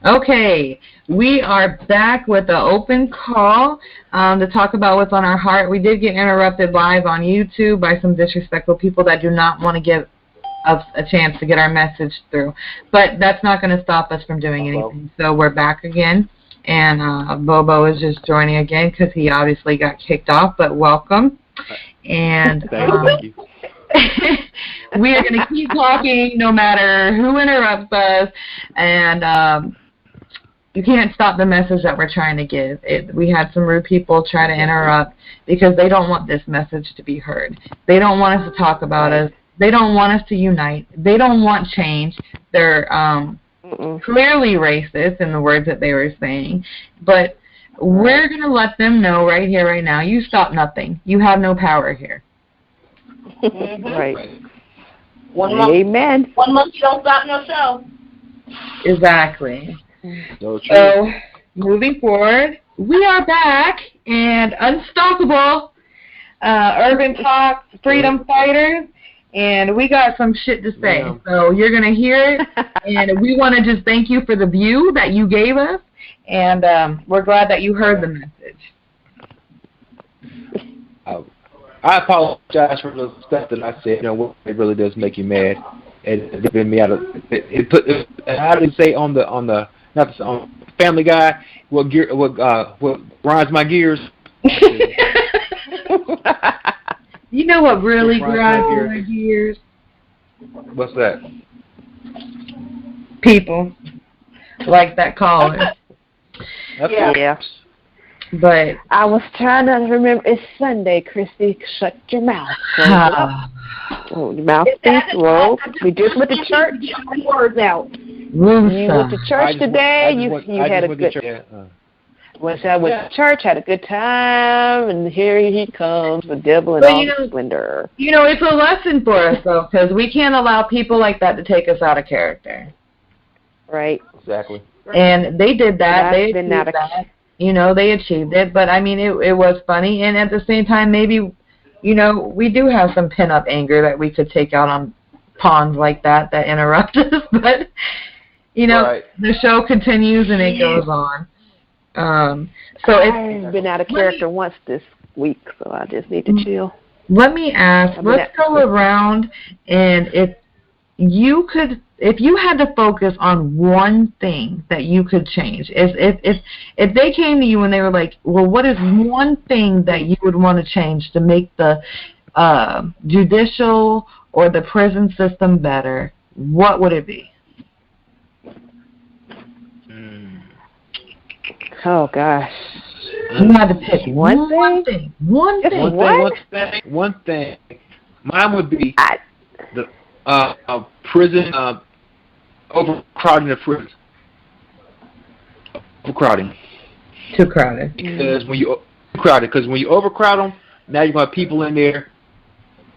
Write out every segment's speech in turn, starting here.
Okay, we are back with an open call to talk about what's on our heart. We did get interrupted live on YouTube by some disrespectful people that do not want to give us a chance to get our message through. But that's not going to stop us from doing anything. So we're back again, and Bobo is just joining again because he obviously got kicked off, but welcome. And Thank you. we are going to keep talking no matter who interrupts us, and you can't stop the message that we're trying to give. We had some rude people try to interrupt because they don't want this message to be heard. They don't want us to talk about us. They don't want us to unite. They don't want change. They're clearly racist in the words that they were saying. But we're going to let them know right here, right now, you stop nothing. You have no power here. Right. Amen. 1 month you don't stop no show. Exactly. So moving forward, we are back and unstoppable urban talk freedom fighters, and we got some shit to say. Yeah. So you're gonna hear it, and we want to just thank you for the view that you gave us, and we're glad that you heard the message. I apologize for the stuff that I said. You know, it really does make you mad. It been me out of it. How do you say on the not the, on Family Guy? What grinds my gears? You know what really grinds my gears? What's that? People like that caller. Yeah. But I was trying to remember. It's Sunday, Chrissy. Shut your mouth. Oh, your mouth speaks. Well, we just went to church. Words out. You went to church today. You had a good. I went to church, had a good time, and here he comes, the devil in all his splendor. You know, it's a lesson for us, though, because we can't allow people like that to take us out of character. Right. Exactly. And they did that. They achieved that. You know, they achieved it. But, I mean, it was funny. And at the same time, maybe, you know, we do have some pent-up anger that we could take out on pawns like that interrupt us. But, you know, the show continues and it goes on. So I've been out of character once this week, so I just need to chill. Let me ask, let's go around, and if you had to focus on one thing that you could change, if they came to you and they were like, well, what is one thing that you would want to change to make the judicial or the prison system better, what would it be? Oh gosh! You had to pick one thing. One thing. Mine would be the prison overcrowding of prisons. Overcrowding. Too crowded. Because when you overcrowd them, now you're gonna have people in there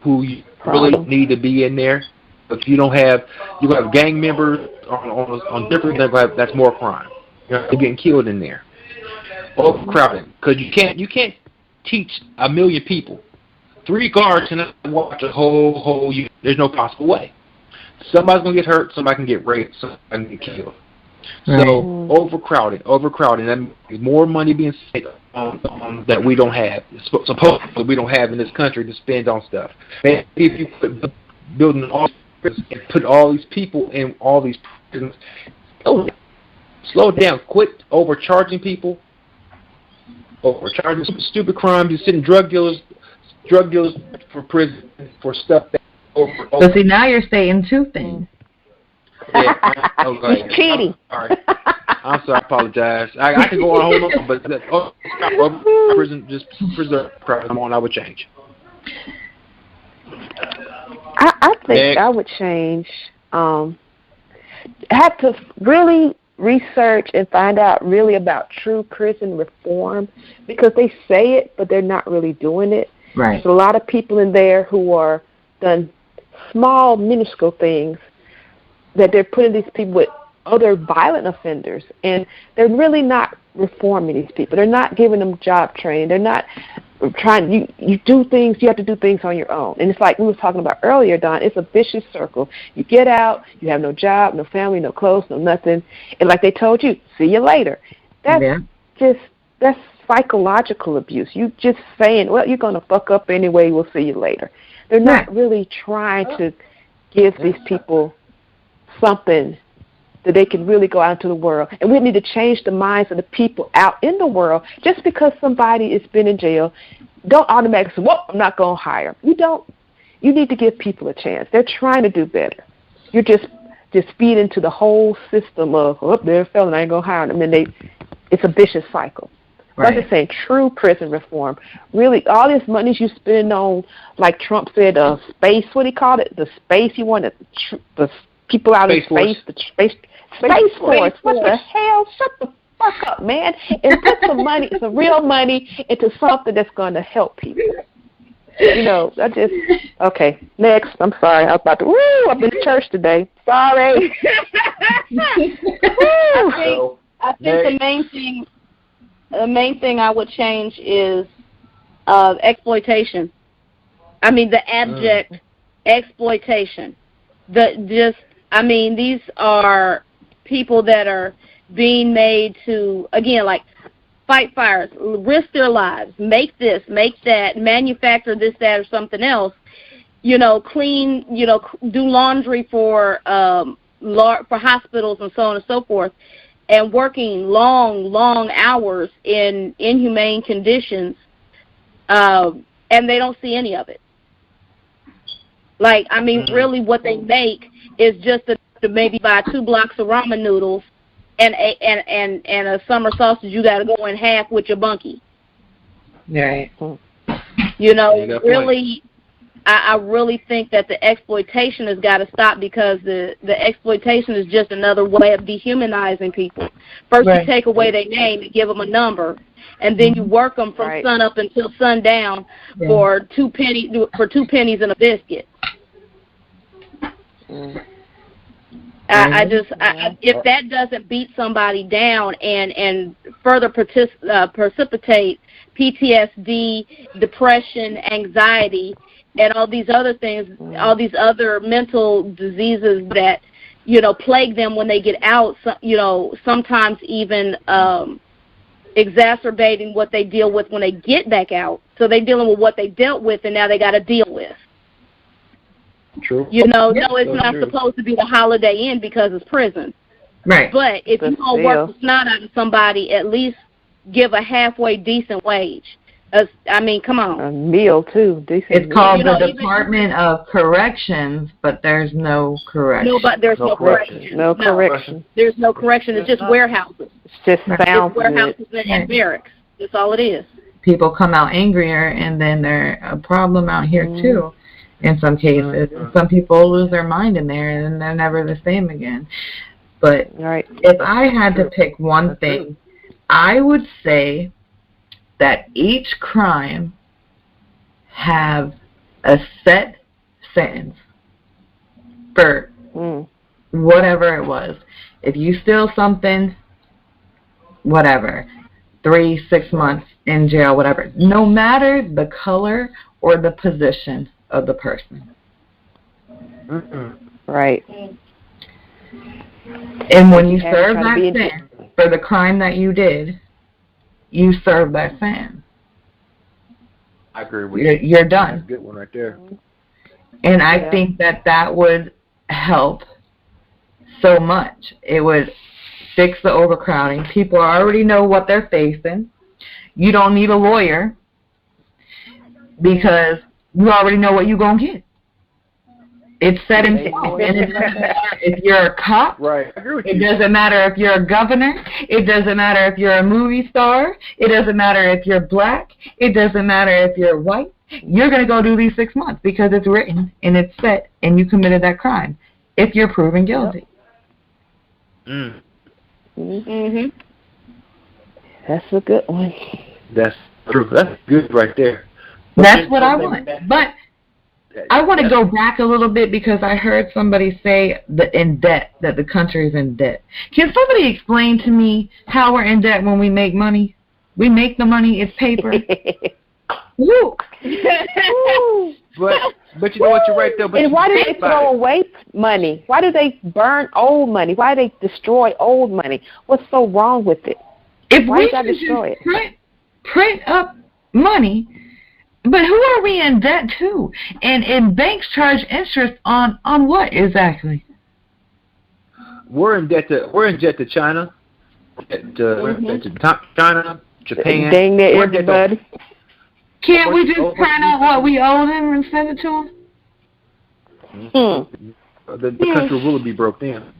who you really don't need to be in there. If you don't have, you're gonna have gang members on different. That's more crime. You're getting killed in there. Overcrowding, because you can't teach 1 million people. 3 guards cannot watch a whole unit. There's no possible way. Somebody's gonna get hurt. Somebody can get raped. Somebody can get killed. So overcrowding. That means more money being spent on that we don't have. Supposedly we don't have in this country to spend on stuff. Maybe if you put building all prisons and put all these people in all these prisons, slow down. Quit overcharging people. Overcharging stupid crimes. You're sending drug dealers for prison for stuff that So see, now you're saying 2 things. Yeah, He's cheating. I'm sorry. I apologize. I can go on a whole lot, but prison just preserve crime on. I would change. I think I would change. Have to really research and find out really about true prison reform, because they say it, but they're not really doing it. Right. There's a lot of people in there who are done small, minuscule things that they're putting these people with other violent offenders, and they're really not reforming these people. They're not giving them job training. They're not you do things, you have to do things on your own. And it's like we were talking about earlier, Don, it's a vicious circle. You get out, you have no job, no family, no clothes, no nothing. And like they told you, see you later. That's psychological abuse. You just saying, well, you're going to fuck up anyway, we'll see you later. They're not really trying to give these people something that they can really go out into the world. And we need to change the minds of the people out in the world. Just because somebody has been in jail, don't automatically say, well, I'm not going to hire. You need to give people a chance. They're trying to do better. You're just feed into the whole system of, oh, they're a felon, I ain't going to hire them. And it's a vicious cycle. Right. I'm just saying, true prison reform. Really, all this money you spend on, like Trump said, space, what he called it, the space you want, the people out in space, the Space Force. What the hell? Shut the fuck up, man. And put some money, some real money, into something that's going to help people. Okay, next. I'm sorry. I was about to, I've been to church today. Sorry. I think the main thing I would change is exploitation. I mean, the abject exploitation. These are people that are being made to, again, like, fight fires, risk their lives, make this, make that, manufacture this, that, or something else, clean, do laundry for hospitals and so on and so forth, and working long hours in inhumane conditions, and they don't see any of it. Like, really what they make is just to maybe buy 2 blocks of ramen noodles and a summer sausage you got to go in half with your bunkie. Right. Really, I really think that the exploitation has got to stop, because the exploitation is just another way of dehumanizing people. First, you take away their name and give them a number, and then you work them from sun up until sundown for 2 pennies and a biscuit. If that doesn't beat somebody down and further precipitate PTSD, depression, anxiety, and all these other things, all these other mental diseases that, plague them when they get out, sometimes even exacerbating what they deal with when they get back out. So they're dealing with what they dealt with, and now they got to deal with. True. It's not supposed to be a Holiday Inn because it's prison. Right. But if you're going to work the snot out of somebody, at least give a halfway decent wage. Come on. A meal, too. Decent. It's called the Department of Corrections, but there's no correction. No, but there's no correction. No correction. There's no correction. It's just warehouses. It's just warehouses and barracks. That's all it is. People come out angrier, and then they're a problem out here, too. In some cases, some people lose their mind in there, and they're never the same again. But if I had to pick one thing, I would say that each crime have a set sentence for whatever it was. If you steal something, whatever, 3-6 months in jail, whatever. No matter the color or the position of the person. Right. And when you serve that sentence for the crime that you did, you serve that sentence. I agree with you. You're done. That's a good one right there. And I think that would help so much. It would fix the overcrowding. People already know what they're facing. You don't need a lawyer because you already know what you're going to get. It's set in stone. And it doesn't matter if you're a cop. Right. I agree with you. It doesn't matter if you're a governor. It doesn't matter if you're a movie star. It doesn't matter if you're black. It doesn't matter if you're white. You're going to go do these 6 months because it's written and it's set and you committed that crime if you're proven guilty. Mm-hmm. That's a good one. That's true. That's good right there. That's what I want. But I want to go back a little bit because I heard somebody say that the country is in debt. Can somebody explain to me how we're in debt when we make money? We make the money, it's paper. Woo. But you know what? You're right though. But and why do they throw away money? Why do they burn old money? Why do they destroy old money? What's so wrong with it? If why we did I destroy it? Print up money, but who are we in debt to? And banks charge interest on what exactly? We're in debt to China, to China, Japan. Dang it, everybody. Can't we just print out what we owe them and send it to them? The country will really be broke down.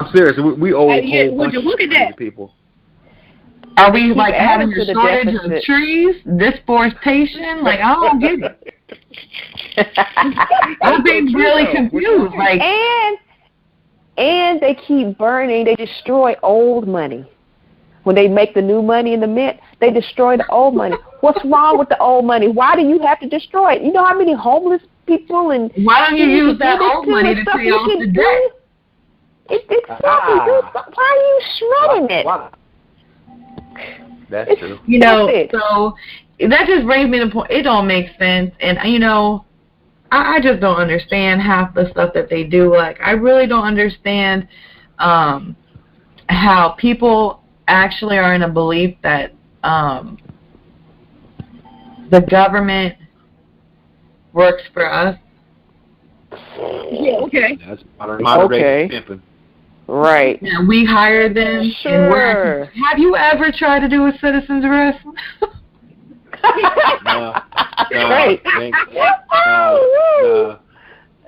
I'm serious. We owe a whole bunch of people. Are we like having a shortage of trees, deforestation? Like, I don't get it. I'm being really confused. Like, and they keep burning. They destroy old money. When they make the new money in the mint, they destroy the old money. What's wrong with the old money? Why do you have to destroy it? You know how many homeless people and why don't you use that old money to pay off the debt? Exactly. Why are you shredding it? That's true. You know, so that just brings me to the point. It don't make sense, and you know, I just don't understand half the stuff that they do. Like, I really don't understand how people actually are in a belief that the government works for us. Yeah, okay. That's modern pimping. Right. Yeah, we hire them. Sure. And have you ever tried to do a citizen's arrest? Right.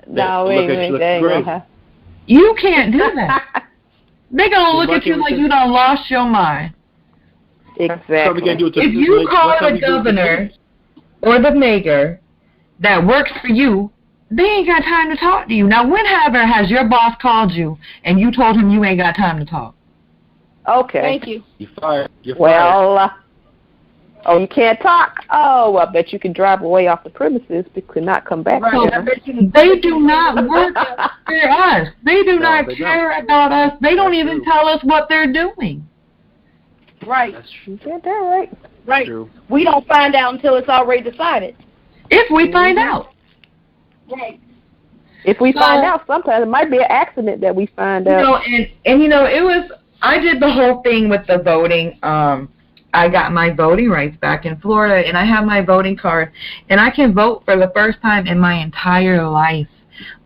No, you can't do that. They're gonna look at you like you done lost your mind. Exactly. If you call the governor or the mayor that works for you, they ain't got time to talk to you. Now, whenever has your boss called you and you told him you ain't got time to talk? Okay. Thank you. You're fired. Oh, you can't talk? Oh, I bet you can drive away off the premises but could not come back. Right. They do not work for us. They do not care about us. They don't even tell us what they're doing. Right. That's true. Yeah, that's right. Right. True. We don't find out until it's already decided. If we find out. Right. If we find out, sometimes it might be an accident that we find out. You know, and you know, I did the whole thing with the voting. I got my voting rights back in Florida, and I have my voting card, and I can vote for the first time in my entire life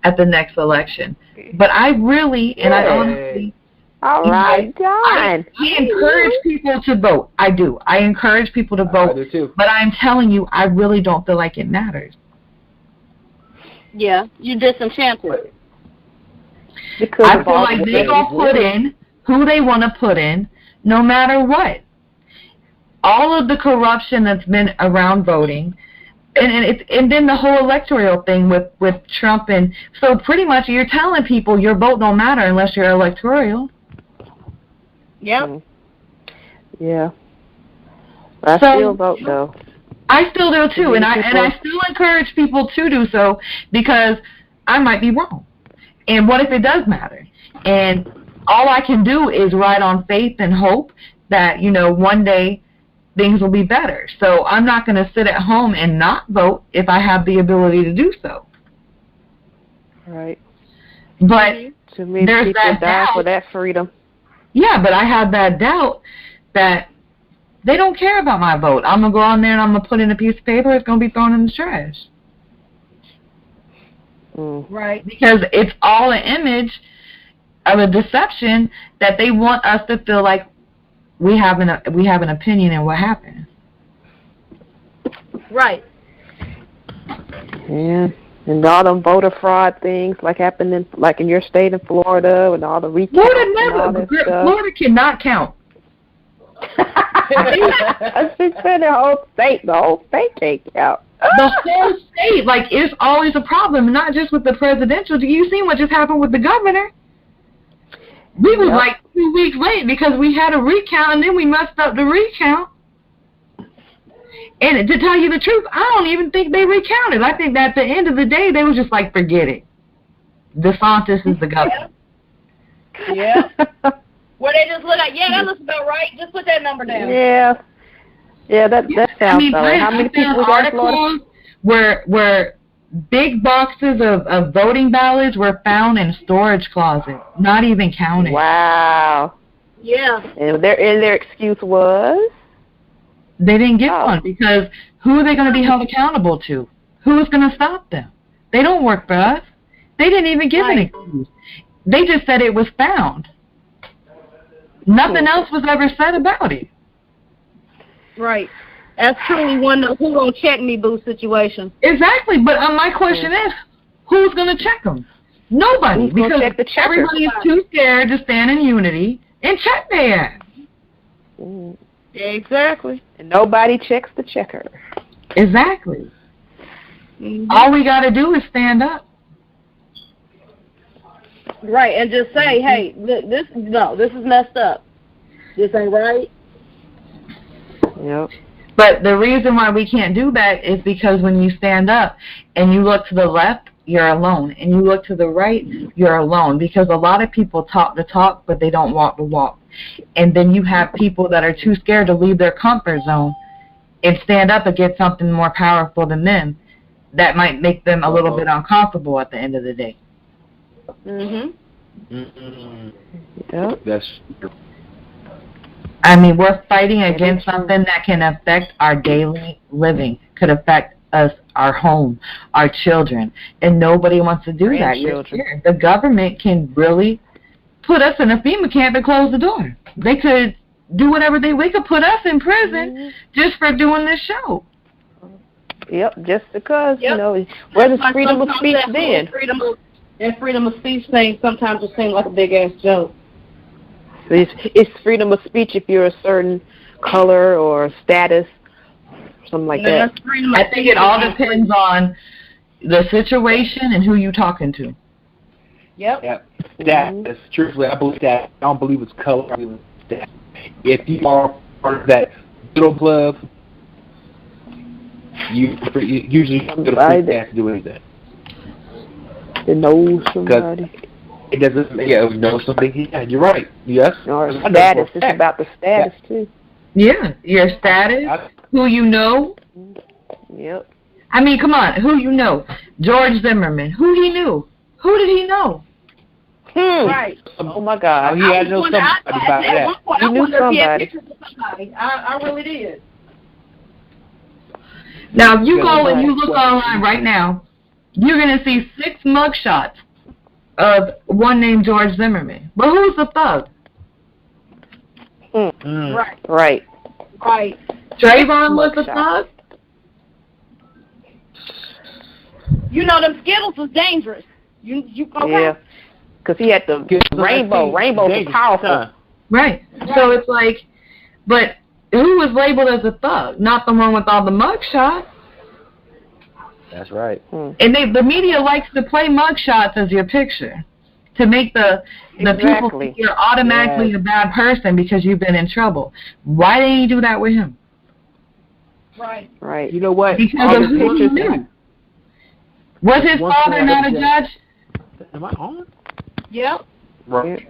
at the next election. But I really, and I honestly, all right, John. I encourage people to vote. I do. I encourage people to vote. I do too. But I'm telling you, I really don't feel like it matters. Yeah, you're disenchanted. I feel like they gonna put in who they want to put in, no matter what. All of the corruption that's been around voting, and then the whole electoral thing with Trump, and so pretty much you're telling people your vote don't matter unless you're electoral. Yep. Yeah. I still vote though. I still do too, and I still encourage people to do so because I might be wrong. And what if it does matter? And all I can do is ride on faith and hope that, you know, one day things will be better. So I'm not going to sit at home and not vote if I have the ability to do so. Right. But too many there's people that die doubt. for that freedom. Yeah, but I have that doubt that they don't care about my vote. I'm going to go on there and I'm going to put in a piece of paper. It's going to be thrown in the trash. Right. Because it's all an image of a deception that they want us to feel like we have an opinion in what happened. Right. Yeah. And all them voter fraud things like happened in your state of Florida and all the recounts Florida cannot count. I just said the whole state can't count. The whole state, like, it's always a problem, not just with the presidential. Do you see what just happened with the governor? We was like 2 weeks late because we had a recount and then we messed up the recount. And to tell you the truth, I don't even think they recounted. I think that at the end of the day, they was just like, forget it. DeSantis is the governor. Yeah. Where they just look like, yeah, that looks about right. Just put that number down. Yeah. Yeah, that sounds about right. How many people we got, Florida? Where big boxes of voting ballots were found in storage closets, not even counted. Wow. Yeah. And their excuse was? They didn't get one because who are they going to be held accountable to? Who is going to stop them? They don't work for us. They didn't even give an excuse. They just said it was found. Nothing else was ever said about it. Right. That's truly one of who gonna check me boo situation. Exactly, but my question is, who's gonna check them? Nobody, because everybody is too scared to stand in unity and check their ass. Exactly. And nobody checks the checker. Exactly. Mm-hmm. All we got to do is stand up. Right, and just say, hey, this is messed up. This ain't right. Yep. But the reason why we can't do that is because when you stand up and you look to the left, you're alone. And you look to the right, you're alone. Because a lot of people talk the talk, but they don't walk the walk. And then you have people that are too scared to leave their comfort zone and stand up against something more powerful than them that might make them a little bit uncomfortable at the end of the day. Yep. That's true. I mean, we're fighting against something that can affect our daily living, could affect us, our home, our children, and nobody wants to do that. The government can really put us in a FEMA camp and close the door. They could do whatever we could put us in prison just for doing this show. Yep, just because, you know, where's the freedom of speech then? Freedom of speech thing sometimes it seems like a big-ass joke. It's freedom of speech if you're a certain color or status, something like that. I think it all depends on the situation and who you're talking to. Yep. That is truthfully, I believe that. I don't believe it's color. I believe it's that. If you are part of that middle club, you usually get a free pass to do anything. To know somebody. It doesn't. Yeah, know somebody. Yeah, you're right. Yes. Or status. It's about the status too. Yeah, your status, who you know. Yep. I mean, come on, who you know? George Zimmerman. Who he knew? Who did he know? Right. Oh my God. He had to know somebody about that. He knew somebody. I really did. Now, if you go and you look online right now, you're going to see 6 mugshots of one named George Zimmerman. But who's the thug? Right. Trayvon was the thug? You know, them Skittles was dangerous. You okay? Yeah. Because he had the rainbow. Rainbow was powerful. Right. So it's like, but who was labeled as a thug? Not the one with all the mugshots. That's right. And the media likes to play mugshots as your picture to make the people think you're automatically a bad person because you've been in trouble. Why didn't you do that with him? Right. You know what? Because of who he knew. Was his father not a judge? Am I on? Yep. Right.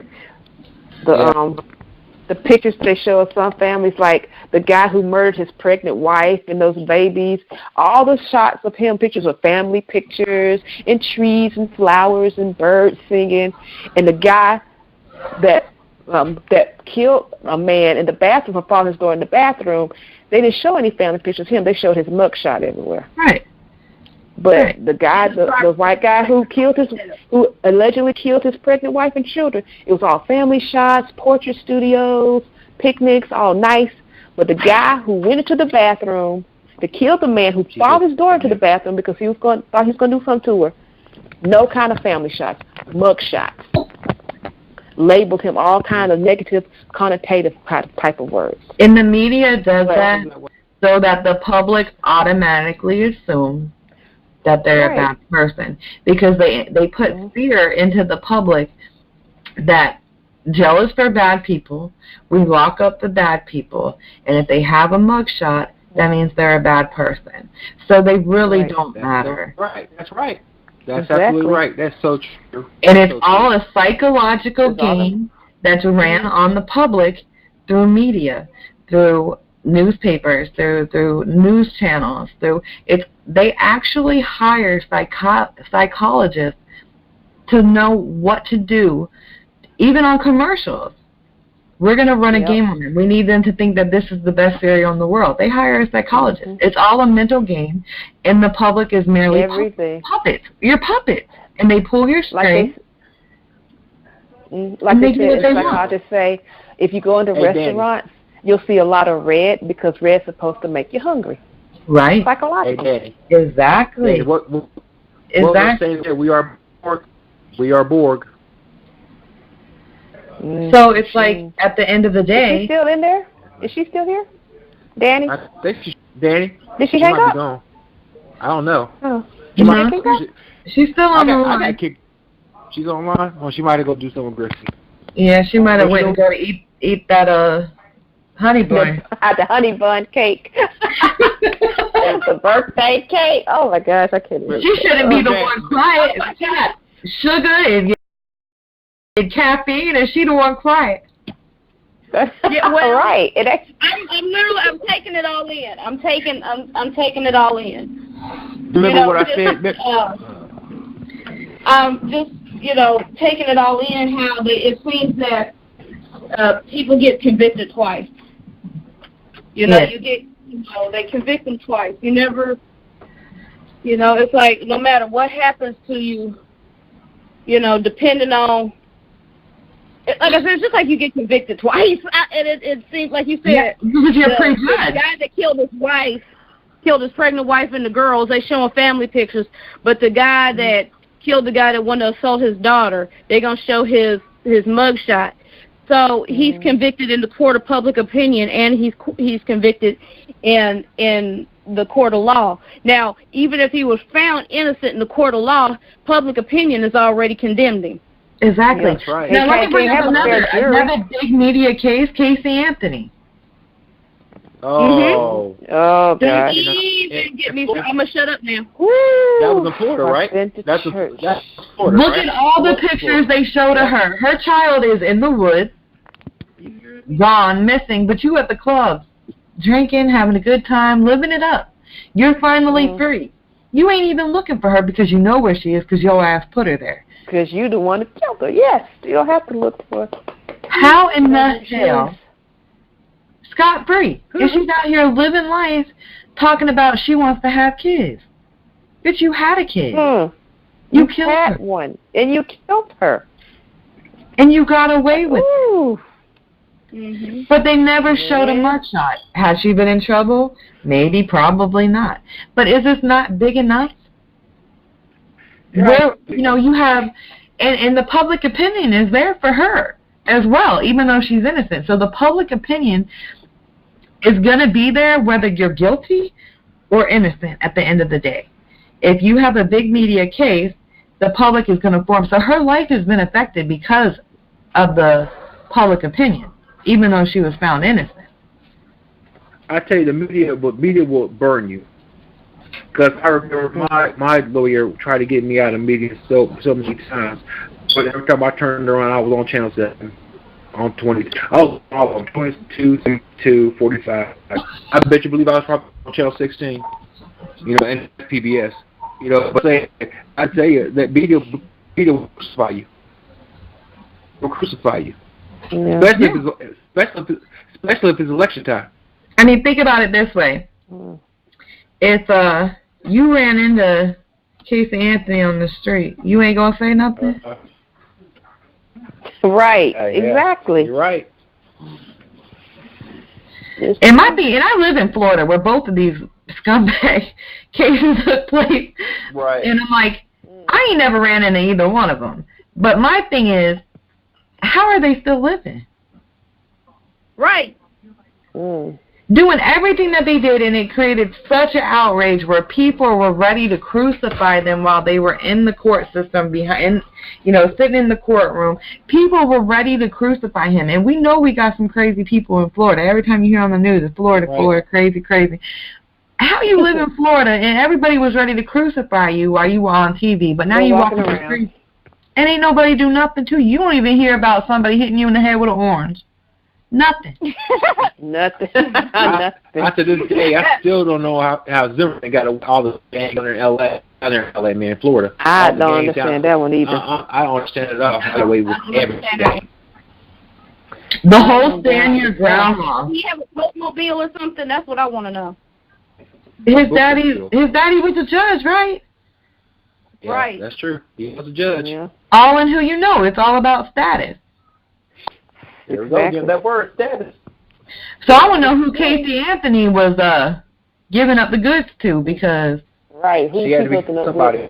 The pictures they show of some families, like the guy who murdered his pregnant wife and those babies, all the shots of him, pictures of family pictures and trees and flowers and birds singing, and the guy that killed a man in the bathroom, her father's door in the bathroom, they didn't show any family pictures of him. They showed his mugshot everywhere. Right. But the guy, the white guy who allegedly killed his pregnant wife and children, it was all family shots, portrait studios, picnics, all nice. But the guy who went into the bathroom to kill the man who followed his daughter to the bathroom because thought he was going to do something to her, no kind of family shots, mug shots. Labeled him all kind of negative, connotative type of words. And the media does that so that the public automatically assumes that they're a bad person, because they put fear into the public that jail is for bad people, we lock up the bad people, and if they have a mugshot, that means they're a bad person. So they really don't matter. That's right. That's absolutely right. That's so true. And it's all a psychological game that's ran on the public through media, through newspapers, through news channels, they actually hire psychologists to know what to do, even on commercials. We're going to run a game on them. We need them to think that this is the best cereal in the world. They hire a psychologist. It's all a mental game, and the public is merely puppets. You're puppets, and they pull your string. Like they said, psychologists say, if you go into restaurants, you'll see a lot of red because red's supposed to make you hungry. Right. Psychological. Hey, exactly. Hey, what we're saying here, we are Borg. We are Borg. So it's like, at the end of the day... Is she still in there? Is she still here? Danny? I think Danny. Did she hang up? Be gone. I don't know. Oh. She's still on the line. She's online? Well, she might have go do something with Gracie. Yeah, she might have went and go to eat that honey bun. The honey bun cake. The birthday cake. Oh, my gosh, I can't even. She shouldn't be the one quiet. She got sugar and caffeine, and she the one quiet. Yeah, well, right. I'm taking it all in. I'm taking it all in. Remember what I said? Just taking it all in. How it seems that people get convicted twice. You get they convict them twice. You never. It's like no matter what happens to you, depending on. Like I said, it's just like you get convicted twice, and it seems like you said the guy that killed his wife, killed his pregnant wife and the girls. They showing family pictures, but the guy that killed the guy that wanted to assault his daughter, they're gonna show his mugshot. So he's convicted in the court of public opinion, and he's convicted in the court of law. Now, even if he was found innocent in the court of law, public opinion has already condemned him. Exactly. Yeah, that's right. Now, let me bring up another big media case, Casey Anthony. Oh. Oh, God. Even get me. I'm going to shut up now. Woo. That was in Florida, right? That's Florida, Look at all the pictures they showed of her. Her child is in the woods, gone, missing, but you at the club, drinking, having a good time, living it up. You're finally free. You ain't even looking for her because you know where she is because your ass put her there. Because you the one that killed her. Yes, you don't have to look for her. How in the hell? Scot-free. If she's out here living life talking about she wants to have kids. Bitch, you had a kid. You killed her. One. And you killed her. And you got away with it. But they never showed a mugshot. Has she been in trouble? Maybe, probably not. But is this not big enough? Where you have, and the public opinion is there for her as well, even though she's innocent. So the public opinion is going to be there whether you're guilty or innocent at the end of the day. If you have a big media case, the public is going to form. So her life has been affected because of the public opinion, even though she was found innocent. I tell you, the media will burn you. Because I remember my lawyer tried to get me out of media so many times, but every time I turned around, I was on Channel 7, on 20. I was on 22, 32, 45. I bet you believe I was probably on Channel 16, and PBS. But I tell you that media will crucify you. Will crucify you, especially if it's election time. I mean, think about it this way. If you ran into Casey Anthony on the street, you ain't gonna say nothing? Right, exactly. You're right. It might be, and I live in Florida where both of these scumbag cases took place. Right. And I'm like, I ain't never ran into either one of them. But my thing is, how are they still living? Right. Doing everything that they did, and it created such an outrage where people were ready to crucify them while they were in the court system, sitting in the courtroom. People were ready to crucify him, and we know we got some crazy people in Florida. Every time you hear on the news, it's Florida, crazy. How you live in Florida, and everybody was ready to crucify you while you were on TV, but now you walking the street, and ain't nobody do nothing to you. You don't even hear about somebody hitting you in the head with an orange. Nothing. Nothing. I to this day, I still don't know how Zimmerman got all the gangs under L.A. Other LA, man, in Florida. I don't understand that one either. I don't understand it at all. By the way, with everything. The whole stand your ground law. Does he have a boatmobile or something? That's what I want to know. His daddy was a judge, right? Yeah, right. That's true. He was a judge. Yeah. All in who you know. It's all about status. There we go again. That word, status. So I want to know who Casey Anthony was giving up the goods to, because she had to be somebody.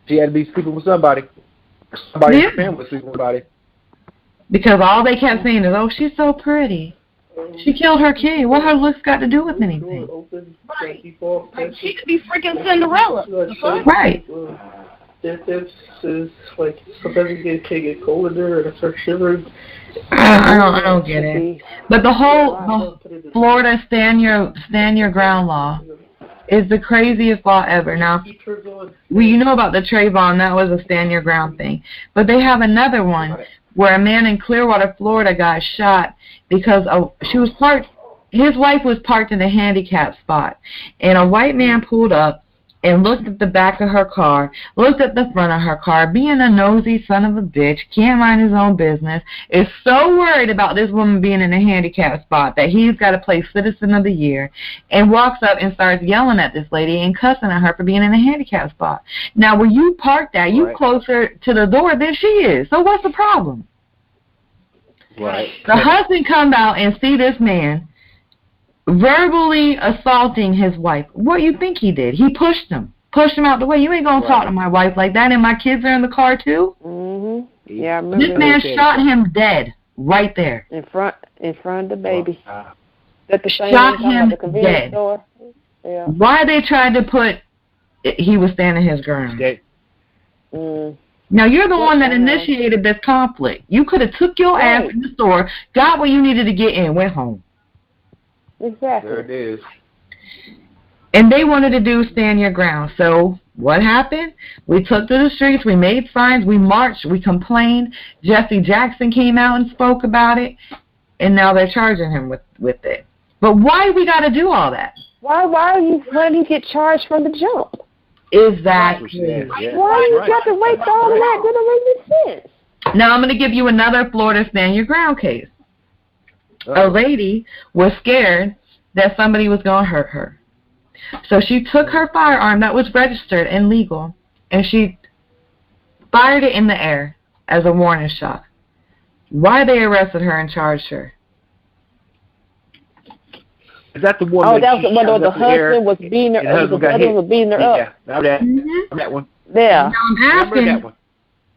She had to be sleeping with somebody. Somebody in her family was sleeping with somebody. Because all they kept saying is, "Oh, she's so pretty. She killed her kid. What her looks got to do with anything?" Right. Like, she could be freaking Cinderella. Right. This is like sometimes it can get colder and it starts shivering. I don't get it. But the whole Florida stand your ground law is the craziest law ever. Now, you know about the Trayvon, that was a stand your ground thing. But they have another one where a man in Clearwater, Florida got shot because his wife was parked in a handicapped spot. And a white man pulled up and looked at the back of her car, looked at the front of her car, being a nosy son of a bitch, can't mind his own business, is so worried about this woman being in a handicapped spot that he's got to play Citizen of the Year, and walks up and starts yelling at this lady and cussing at her for being in a handicapped spot. Now, where you parked at, you closer to the door than she is, so what's the problem? Right. The husband come out and see this man verbally assaulting his wife. What you think he did? He pushed him out the way. You ain't gonna talk to my wife like that, and my kids are in the car too. Mhm. Yeah, I remember. This man shot him dead right there in front of the baby. That the shot him dead. Store? Yeah. Why they tried to put he was standing his ground? Now you're the one that initiated this conflict. You could have took your ass in the store, got what you needed to get in, went home. Exactly. There it is. And they wanted to do stand your ground. So what happened? We took to the streets, we made signs, we marched, we complained. Jesse Jackson came out and spoke about it, and now they're charging him with it. But why we got to do all that? Why do you get charged from the jump? Exactly. Why you got to wait for all of that? That doesn't make sense. Now I'm going to give you another Florida stand your ground case. A lady was scared that somebody was going to hurt her. So she took her firearm that was registered and legal, and she fired it in the air as a warning shot. Why they arrested her and charged her? Is that the one? Oh, that was the one where the husband was beating her. The husband was beating her up. Yeah, that one. Yeah. Now I'm asking.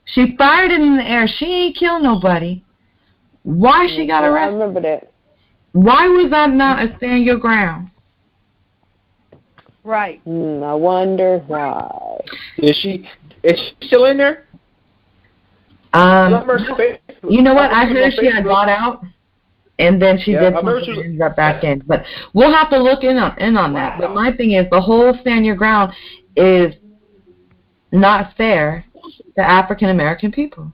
She fired it in the air. She ain't killed nobody. Why she got arrested? I remember that. Why was that not a stand your ground? Right. I wonder why. Is she still in there? You know what? I heard she had got out, and then she did something and got back in. But we'll have to look in on that. But my thing is, the whole stand your ground is not fair to African American people.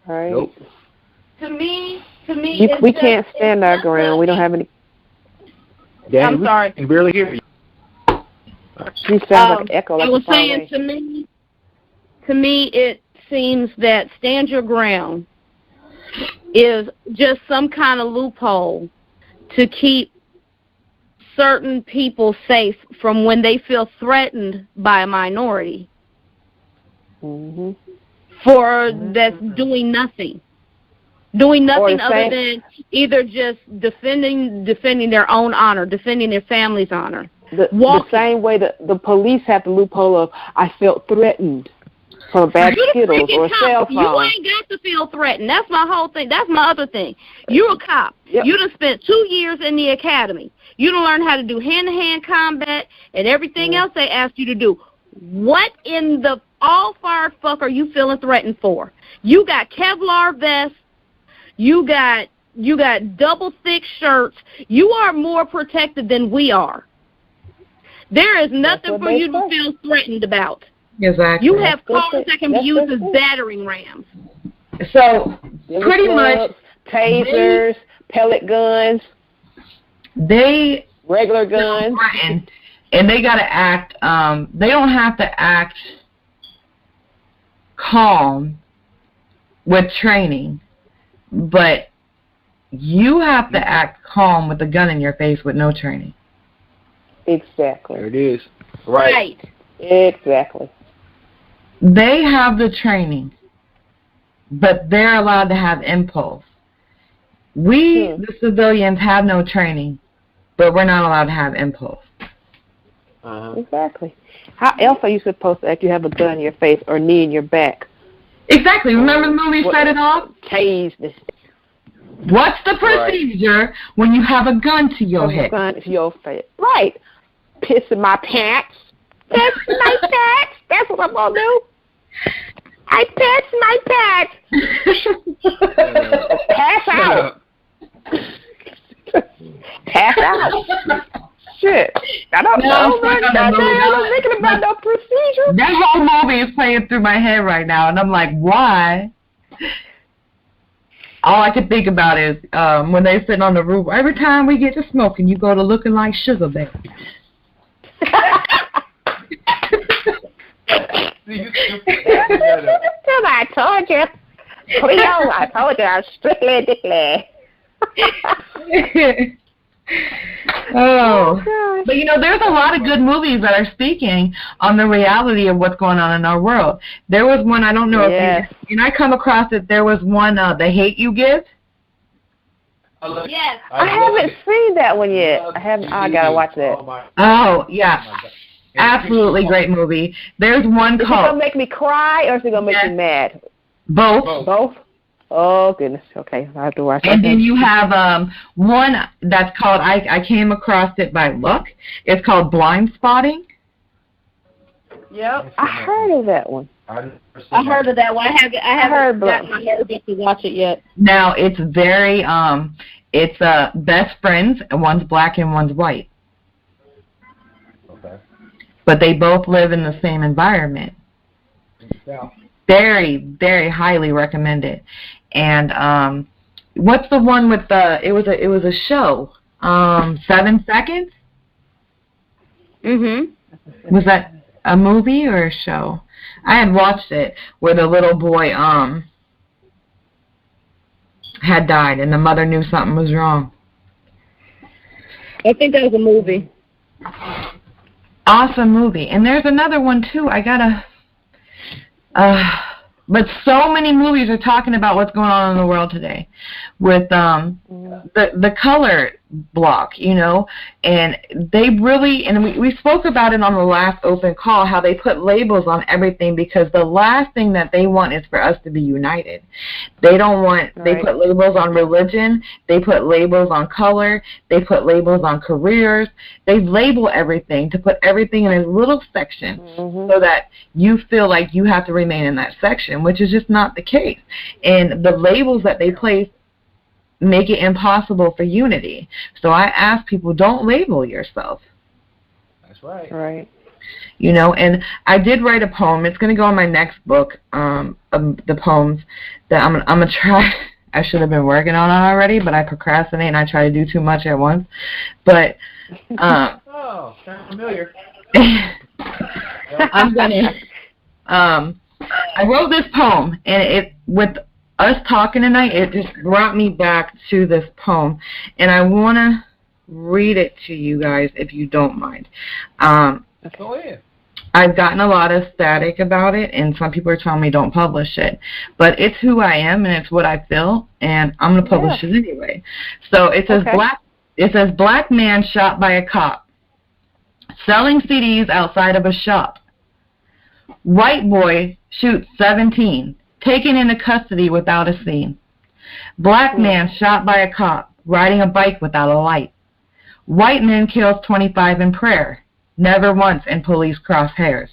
Right. Nope. To me, we can't stand our ground. We don't have any. Daddy, I'm sorry. I can barely hear you. You sound like an echo. I was saying, to me, it seems that stand your ground is just some kind of loophole to keep certain people safe from when they feel threatened by a minority. For that's doing nothing other than either just defending their own honor, defending their family's honor. The same way that the police have the loophole of, I felt threatened from a bag of Skittles or a cell phone. You ain't got to feel threatened. That's my whole thing. That's my other thing. You're a cop. Yep. You done spent 2 years in the academy. You done learned how to do hand-to-hand combat and everything else they asked you to do. What in the all-fired fuck are you feeling threatened for? You got Kevlar vests. You got double thick shirts. You are more protected than we are. There is nothing for you to feel threatened about. Exactly. You have cars that can be used as battering rams. So pretty much tasers, pellet guns. They regular guns. And they got to act. They don't have to act calm with training, but you have to act calm with a gun in your face with no training. Exactly. There it is. Right. Exactly. They have the training, but they're allowed to have impulse. We, the civilians, have no training, but we're not allowed to have impulse. Exactly. How else are you supposed to act? You have a gun in your face or knee in your back. Exactly. Remember the movie Set It Off? Tase this. What's the procedure when you have a gun to your head? Gun to your face. Right. Piss in my pants. Piss in my pants. That's what I'm going to do. I piss my pants. Pass out. Pass out. Shit. I don't know. I'm thinking about no procedure. That whole movie is playing through my head right now, and I'm like, why? All I can think about is when they're sitting on the roof. Every time we get to smoking, you go to looking like Sugar Bear. I told you. Cleo, I told you I was strictly dickly. Oh. But, you know, there's a lot of good movies that are speaking on the reality of what's going on in our world. There was one, I don't know if you I come across it, there was one, The Hate U Give. Yes. I haven't seen that one yet. I got to watch that. Oh, yeah. Absolutely great movie. There's one called... Is it going to make me cry or is it going to make me mad? Both. Both? Oh, goodness. Okay, I have to watch that. And then you have one that's called, I came across it by luck. It's called Blind Spotting. Yep. I heard of that one. I heard of that one. I haven't gotten my husband to watch it yet. Now, it's very, it's best friends, and one's black and one's white. Okay. But they both live in the same environment. Yeah. Very, very highly recommended. And what's the one with the? It was a show. 7 Seconds. Was that a movie or a show? I had watched it where the little boy had died and the mother knew something was wrong. I think that was a movie. Awesome movie. And there's another one too. I gotta. But so many movies are talking about what's going on in the world today with the color block, you know, and they really, and we spoke about it on the last open call, how they put labels on everything because the last thing that they want is for us to be united. They don't want, they put labels on religion, they put labels on color, they put labels on careers, they label everything to put everything in a little section so that you feel like you have to remain in that section, which is just not the case. And the labels that they place make it impossible for unity. So I ask people, don't label yourself. That's right. Right. You know, and I did write a poem. It's going to go in my next book, the poems that I'm gonna try. I should have been working on it already, but I procrastinate and I try to do too much at once. But oh, sounds familiar. I'm gonna. I wrote this poem, and it with us talking tonight, it just brought me back to this poem, and I want to read it to you guys if you don't mind. Go ahead. I've gotten a lot of static about it, and some people are telling me don't publish it, but it's who I am and it's what I feel, and I'm going to publish it anyway. So it says black man shot by a cop, selling CDs outside of a shop. White boy shoots 17. Taken into custody without a scene. Black man shot by a cop, riding a bike without a light. White man kills 25 in prayer, never once in police crosshairs.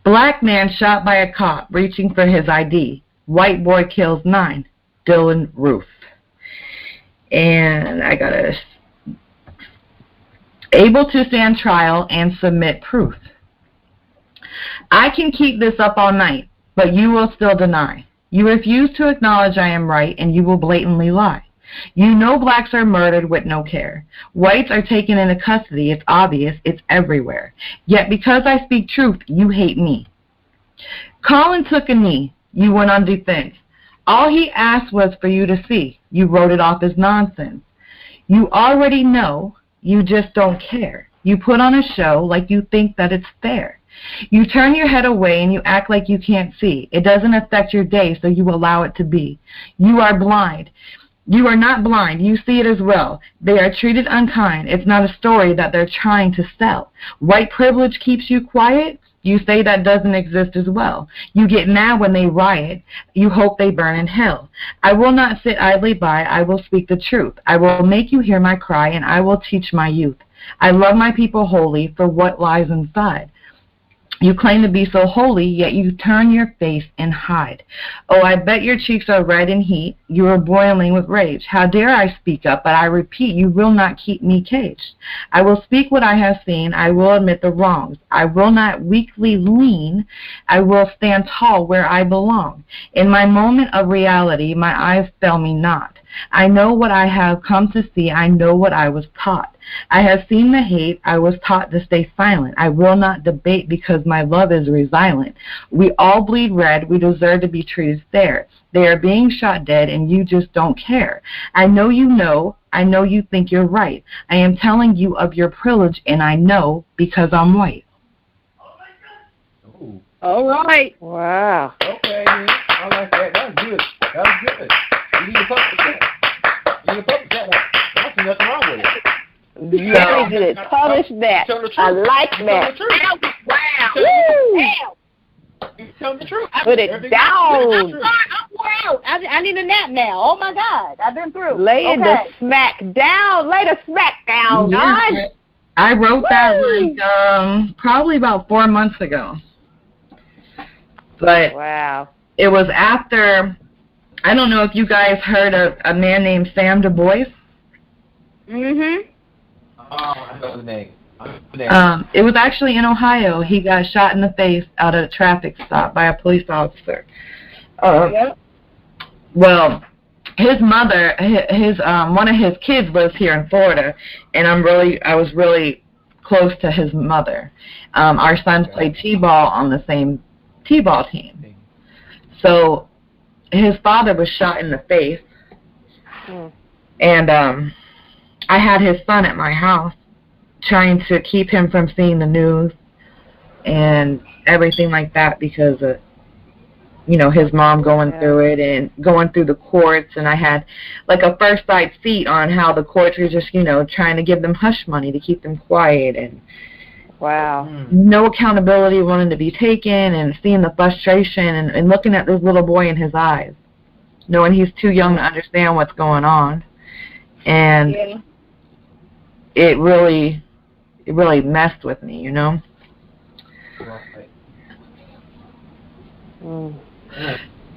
Black man shot by a cop, reaching for his ID. White boy kills 9, Dylan Roof. And I got able to stand trial and submit proof. I can keep this up all night, but you will still deny. You refuse to acknowledge I am right, and you will blatantly lie. You know blacks are murdered with no care. Whites are taken into custody. It's obvious. It's everywhere. Yet because I speak truth, you hate me. Colin took a knee. You went on defense. All he asked was for you to see. You wrote it off as nonsense. You already know. You just don't care. You put on a show like you think that it's fair. You turn your head away and you act like you can't see. It doesn't affect your day, so you allow it to be. You are blind. You are not blind. You see it as well. They are treated unkind. It's not a story that they're trying to sell. White privilege keeps you quiet. You say that doesn't exist as well. You get mad when they riot. You hope they burn in hell. I will not sit idly by. I will speak the truth. I will make you hear my cry, and I will teach my youth. I love my people wholly for what lies inside. You claim to be so holy, yet you turn your face and hide. Oh, I bet your cheeks are red in heat. You are boiling with rage. How dare I speak up, but I repeat, you will not keep me caged. I will speak what I have seen. I will admit the wrongs. I will not weakly lean. I will stand tall where I belong. In my moment of reality, my eyes fail me not. I know what I have come to see. I know what I was taught. I have seen the hate. I was taught to stay silent. I will not debate because my love is resilient. We all bleed red. We deserve to be treated fair. They are being shot dead, and you just don't care. I know you know. I know you think you're right. I am telling you of your privilege, and I know because I'm white. Ooh. All right. Wow. Okay, man. I like that. That was good. That was good. You need to publish that. You need to publish that one. I don't see nothing wrong with it. Very good. Publish that. I like that. Wow. Woo! You tell the truth. Put it down. Wow. I need a nap now. Oh, my God. I've been through. Lay the smack down. Lay the smack down, Yeah, guys. I wrote that like probably about 4 months ago. But Wow. it was after, I don't know if you guys heard of a man named Sam Du Bois. Mm-hmm. Oh, I know the name. It was actually in Ohio. He got shot in the face out at a traffic stop by a police officer. Yep. Well, his mother, his one of his kids lives here in Florida, and I was really close to his mother. Our sons played t-ball on the same t-ball team. So his father was shot in the face, and I had his son at my house trying to keep him from seeing the news and everything like that because of, his mom going through it and going through the courts, and I had like a first sight seat on how the courts were just, trying to give them hush money to keep them quiet, and wow, no accountability wanted to be taken, and seeing the frustration and looking at this little boy in his eyes, knowing he's too young to understand what's going on. And it really messed with me,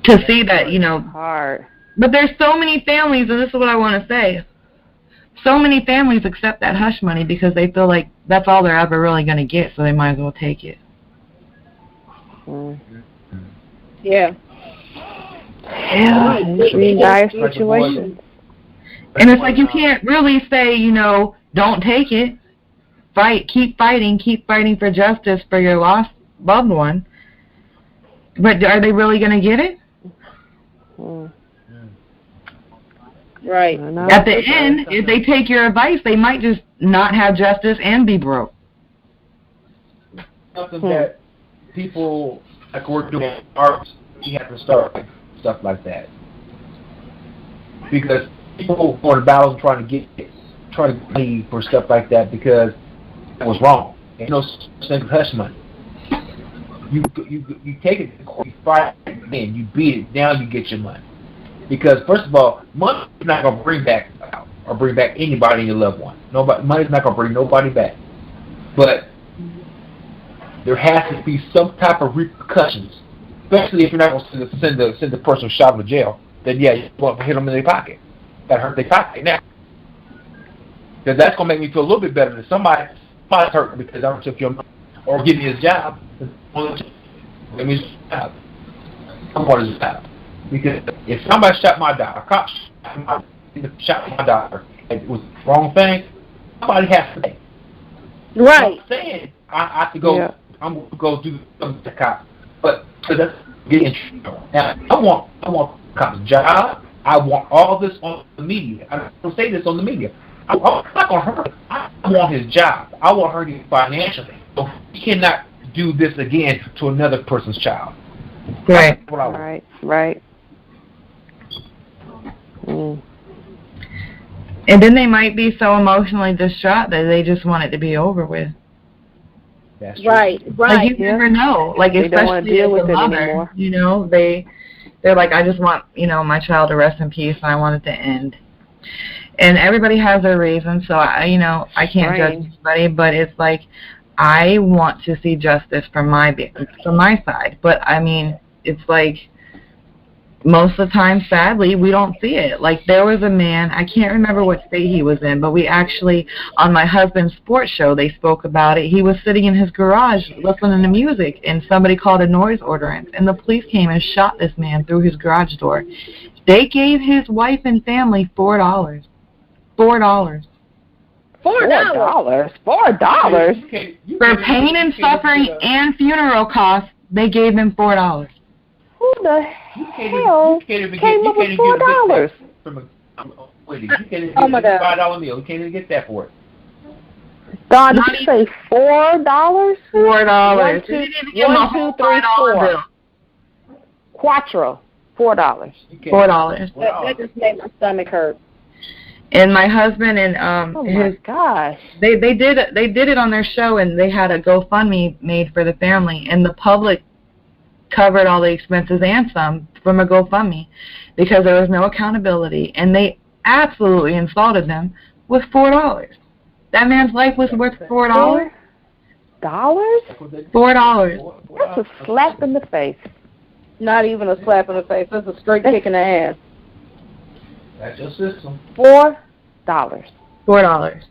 To see that, hard. But there's so many families, and this is what I want to say, so many families accept that hush money because they feel like that's all they're ever really going to get, so they might as well take it. Yeah. Yeah, it's a dire situation. And it's like you can't really say, don't take it. Fight, keep fighting for justice for your lost loved one. But are they really going to get it? Right. At the end, if they take your advice, they might just not have justice and be broke. Something that people, like we're doing arts, you have to start like stuff like that. Because people go to battles trying to pay for stuff like that because it was wrong. Ain't no such hush money. You take it to court, you fight, then you beat it, now you get your money. Because first of all, money's not gonna bring back anybody in your loved one. Money's not gonna bring nobody back. But there has to be some type of repercussions, especially if you're not gonna send the person who shot him to jail. Then yeah, you want to hit them in their pocket. That hurt their pocket now. Because that's gonna make me feel a little bit better than somebody's hurt because I took your money or give me his job. Give me his job. I want his job. Because if somebody shot my dog, a cop shot my dog, shot my daughter. And it was the wrong thing. Somebody has to pay. Right. I'm saying I have to go. Yeah. I'm going to go do something to the cops, but that's getting in trouble. And I want the cops' job. I want all this on the media. I don't say this on the media. I'm not going to hurt him. I want his job. I want her to get financially. So he cannot do this again to another person's child. Right. That's what I want. Right. Mm. And then they might be so emotionally distraught that they just want it to be over with. That's true. Right. Like, you never know. Like, They don't want to especially deal as with a it mother, anymore. you know, they're like, I just want, you know, my child to rest in peace, and I want it to end. And everybody has their reasons, so I can't judge anybody, but it's like, I want to see justice from my side. But I mean, it's like, most of the time, sadly, we don't see it. Like, there was a man, I can't remember what state he was in, but we actually, on my husband's sports show, they spoke about it. He was sitting in his garage listening to music, and somebody called a noise ordinance, and the police came and shot this man through his garage door. They gave his wife and family $4. $4. $4. For pain and suffering and funeral costs, they gave him $4. Who the hell came up with $4? You can't even get a $5 meal. You can't even get that for it. Don, did you say $4? $4. One, two, three, four. Quattro. $4. $4. That just made my stomach hurt. And my husband and Oh my gosh. they did it on their show, and they had a GoFundMe made for the family, and the public covered all the expenses and some from a GoFundMe because there was no accountability, and they absolutely insulted them with $4. That man's life was worth $4. $4. That's a slap in the face. Not even a slap in the face. That's a straight kick in the ass. That's your system. $4. $4.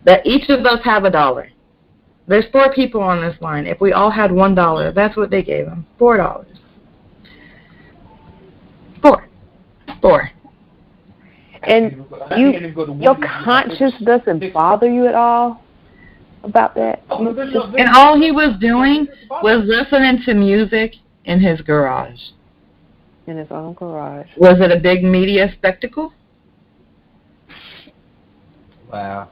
That each of us have $1. There's 4 people on this line. If we all had $1, that's what they gave them. $4. 4. And your conscience doesn't bother you at all about that? And all he was doing was listening to music in his garage. In his own garage. Was it a big media spectacle? Wow.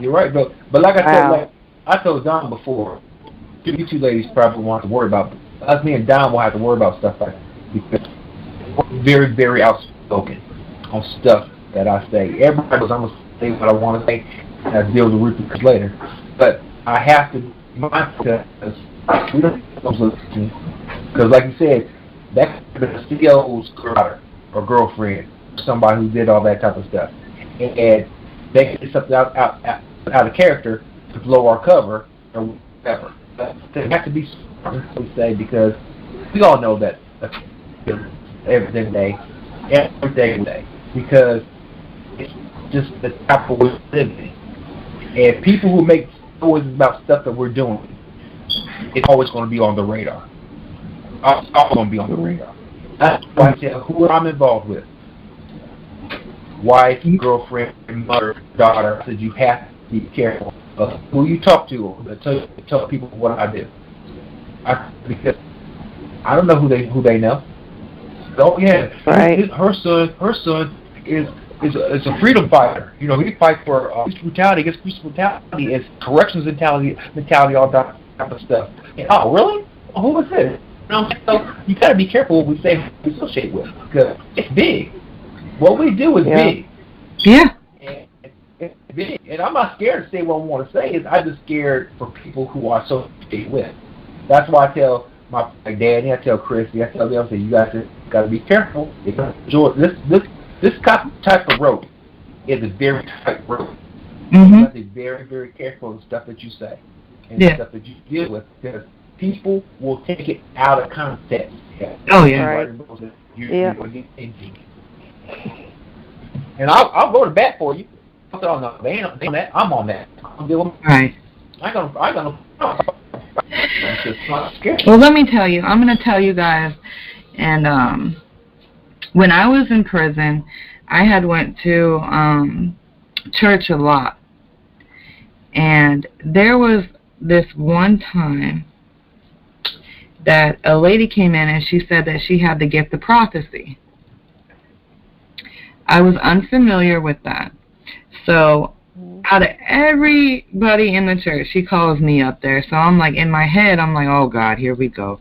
You're right, but like I said, like I told Don before, you two ladies probably won't have to worry about it. Us, me and Don will have to worry about stuff like that because we're very, very outspoken on stuff that I say. Everybody goes, I'm going to say what I want to say, and I deal with the repercussions later. But I have to be mindful because we don't listen. Because like you said, that could be the CEO's daughter or girlfriend, somebody who did all that type of stuff. And they can get something out of character to blow our cover or whatever. But they have to be smart, we say, because we all know that every day, because it's just the type of we're living. And people who make stories about stuff that we're doing, it's always going to be on the radar. It's always going to be on the radar. That's why I tell who I'm involved with. Wife, girlfriend, mother, daughter. I said you have to be careful of who you talk to. Tell people what I do. Because I don't know who they know. Oh yeah, right. Her son is a freedom fighter. You know, he fights for police brutality against police brutality, and corrections mentality, all that type of stuff. And, oh really? Who was it? So you got to be careful what we say we associate with because it's big. What we do is big. Yeah. And it's big. And I'm not scared to say what I want to say. I'm just scared for people who are associated with. That's why I tell my Danny, I tell Chrissy, I tell them, I say, you guys got to be careful. Because this type of rope is a very tight rope. Mm-hmm. You have to be very, very careful of the stuff that you say and the stuff that you deal with because people will take it out of context. Oh yeah. Right. And I'll go to bat for you. I said, oh no, they ain't on that. I'm on that. I'm doing right. I'm gonna. I'm just not scared. Well, let me tell you. I'm going to tell you guys. And when I was in prison, I had went to church a lot. And there was this one time that a lady came in and she said that she had the gift of prophecy. I was unfamiliar with that. So out of everybody in the church, she calls me up there. So I'm like, in my head, I'm like, oh God, here we go.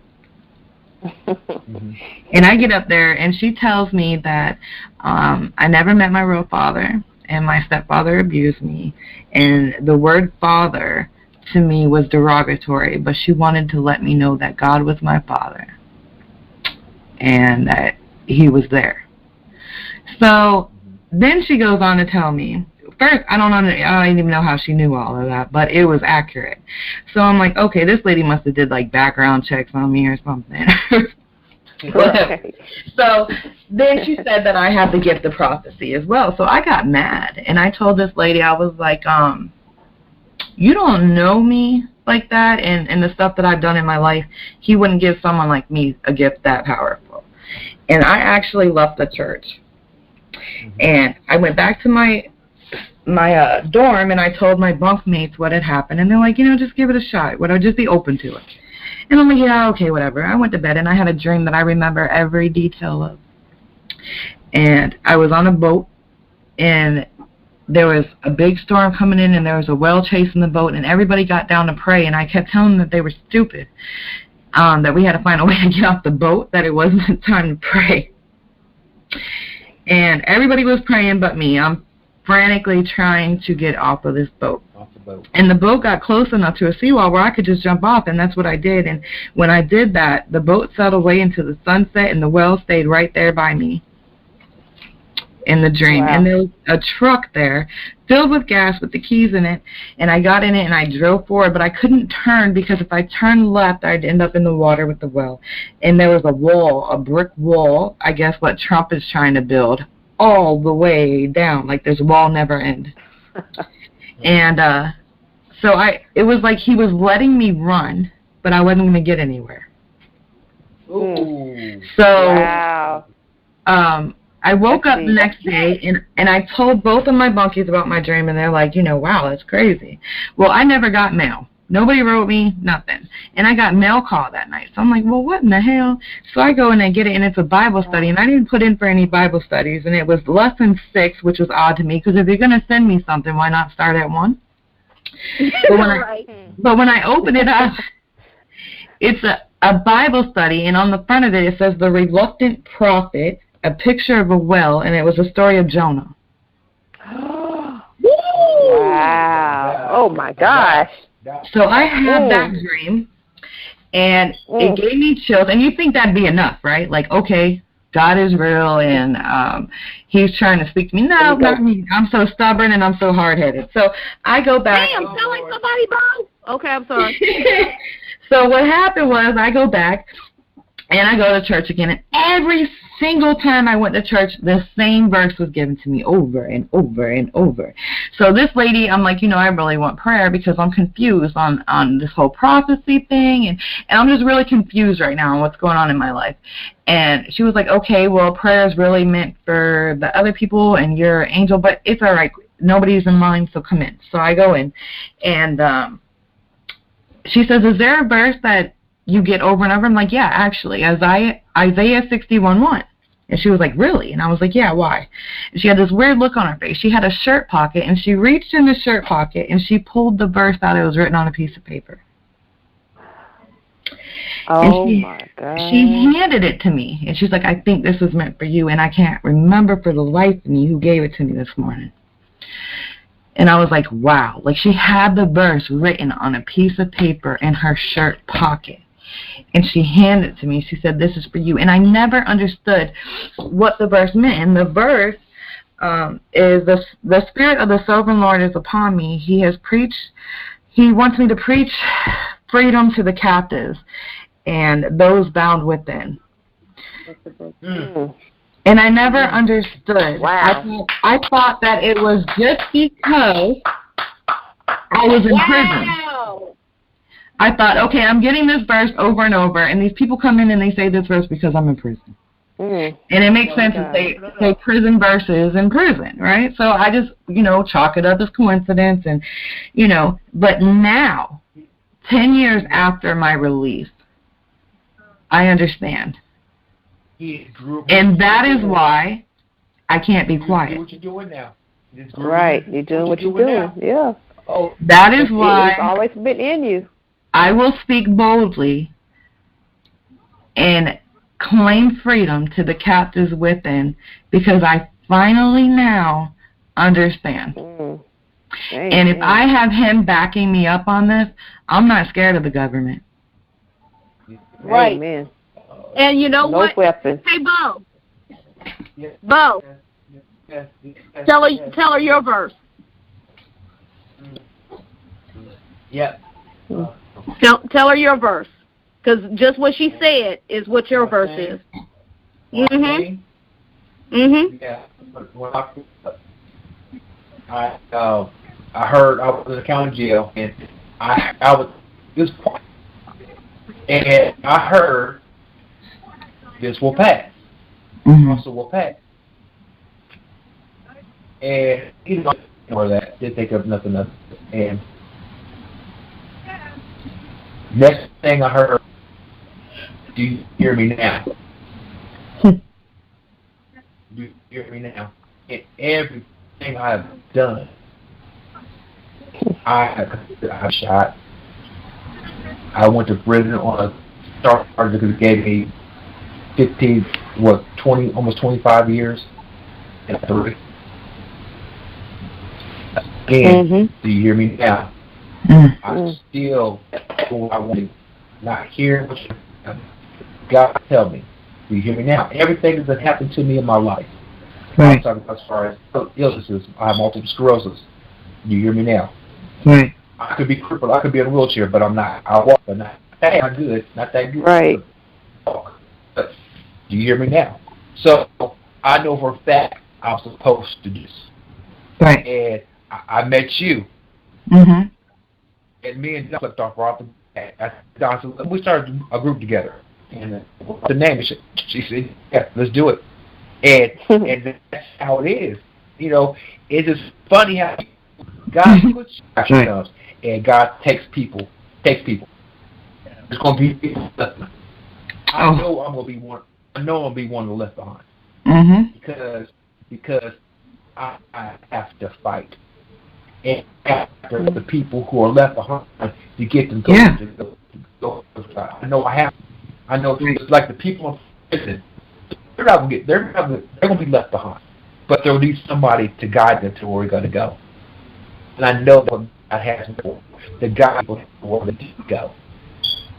And I get up there and she tells me that I never met my real father and my stepfather abused me. And the word father to me was derogatory, but she wanted to let me know that God was my father and that he was there. So then she goes on to tell me, first, I don't even know how she knew all of that, but it was accurate. So I'm like, okay, this lady must have did like background checks on me or something. Okay. So then she said that I had the gift of prophecy as well. So I got mad and I told this lady, I was like, you don't know me like that, and the stuff that I've done in my life, he wouldn't give someone like me a gift that powerful. And I actually left the church. And I went back to my dorm, and I told my bunkmates what had happened, and they're like, just give it a shot. Would I just be open to it? And I'm like, yeah, okay, whatever. I went to bed, and I had a dream that I remember every detail of. And I was on a boat, and there was a big storm coming in, and there was a whale chasing the boat, and everybody got down to pray, and I kept telling them that they were stupid, that we had to find a way to get off the boat, that it wasn't time to pray. And everybody was praying but me. I'm frantically trying to get off of this boat. And the boat got close enough to a seawall where I could just jump off, and that's what I did. And when I did that, the boat sailed away into the sunset, and the whale stayed right there by me in the dream. Wow. And there was a truck there filled with gas with the keys in it, and I got in it and I drove forward, but I couldn't turn because if I turned left, I'd end up in the water with the whale. And there was a wall, a brick wall, I guess what Trump is trying to build, all the way down, like this wall never end. And so it was like he was letting me run, but I wasn't going to get anywhere. Ooh. So wow. I woke up the next day, and I told both of my bunkies about my dream, and they're like, wow, that's crazy. Well, I never got mail. Nobody wrote me, nothing. And I got mail call that night. So I'm like, well, what in the hell? So I go in and get it, and it's a Bible study, and I didn't put in for any Bible studies, and it was lesson 6, which was odd to me, because if you're going to send me something, why not start at 1? But when I open it up, it's a Bible study, and on the front of it says, The Reluctant Prophet, a picture of a well, and it was a story of Jonah. Wow. Oh, my gosh. So I had that dream, and it gave me chills. And you think that'd be enough, right? Like, okay, God is real, and he's trying to speak to me. No, not me. I'm so stubborn, and I'm so hard-headed. So I go back. Hey, I'm telling somebody, bro. Okay, I'm sorry. So what happened was I go back, and I go to church again, and every single time I went to church, the same verse was given to me over and over and over. So this lady, I'm like, I really want prayer because I'm confused on this whole prophecy thing, and I'm just really confused right now on what's going on in my life. And she was like, okay, well, prayer is really meant for the other people, and you're an angel, but it's all right. Nobody's in line, so come in. So I go in, and she says, is there a verse that you get over and over? I'm like, yeah, actually, Isaiah 61:1. And she was like, really? And I was like, yeah, why? And she had this weird look on her face. She had a shirt pocket, and she reached in the shirt pocket, and she pulled the verse out. It was written on a piece of paper. Oh, my God. She handed it to me, and she's like, I think this was meant for you, and I can't remember for the life of me who gave it to me this morning. And I was like, wow. Like, she had the verse written on a piece of paper in her shirt pocket. And she handed it to me. She said, this is for you. And I never understood what the verse meant. And the verse is, the Spirit of the Sovereign Lord is upon me. He wants me to preach freedom to the captives and those bound within. And I never understood. Wow. I thought that it was just because I was in prison. I thought, okay, I'm getting this verse over and over, and these people come in and they say this verse because I'm in prison. And it makes sense to say prison verses in prison, right? So I just, chalk it up as coincidence, and, but now, 10 years after my release, I understand. And that is why I can't be quiet. What you're doing now. Right, you're doing what you're doing. Yeah. Oh, that is why it's always been in you. I will speak boldly and claim freedom to the captives within, because I finally now understand. And if I have him backing me up on this, I'm not scared of the government. Right. Amen. And you know what? Weapon. Hey, Bo. Bo. Tell her your verse. Yeah. Tell her your verse. Because just what she said is what your verse is. Mm-hmm. Mm-hmm. Yeah. I heard I was in the county jail, and I was this point, and I heard this will pass. Also will pass. And or that didn't think of nothing else. And next thing I heard, do you hear me now? Do you hear me now? And everything I've done, I shot. I went to prison on a charge because it gave me 20, almost 25 years and 3. Again, do you hear me now? I still do what I want to, not hearing what God tell me. Do you hear me now? Everything that's happened to me in my life. Right. I'm talking as far as illnesses. I have multiple sclerosis. Do you hear me now? Right. I could be crippled. I could be in a wheelchair, but I'm not. I walk, but not that good. Not that good. Right. But do you hear me now? So I know for a fact I'm supposed to do this. Right. And I met you. Mm-hmm. And me and John clicked off right off the bat. We started a group together. And what's the name? She said, yeah, let's do it. And that's how it is. It's just funny how God puts you and God takes people. It's going to be people left behind. I know I'm going to be one. I know I'm going to be one of the left behind. Mm-hmm. Because I have to fight. And after the people who are left behind to get them to go. I know I have. I know it's like the people in prison. They're going to be left behind, but they'll need somebody to guide them to where we're going to go. And I know what God has the guide them to where they need to go.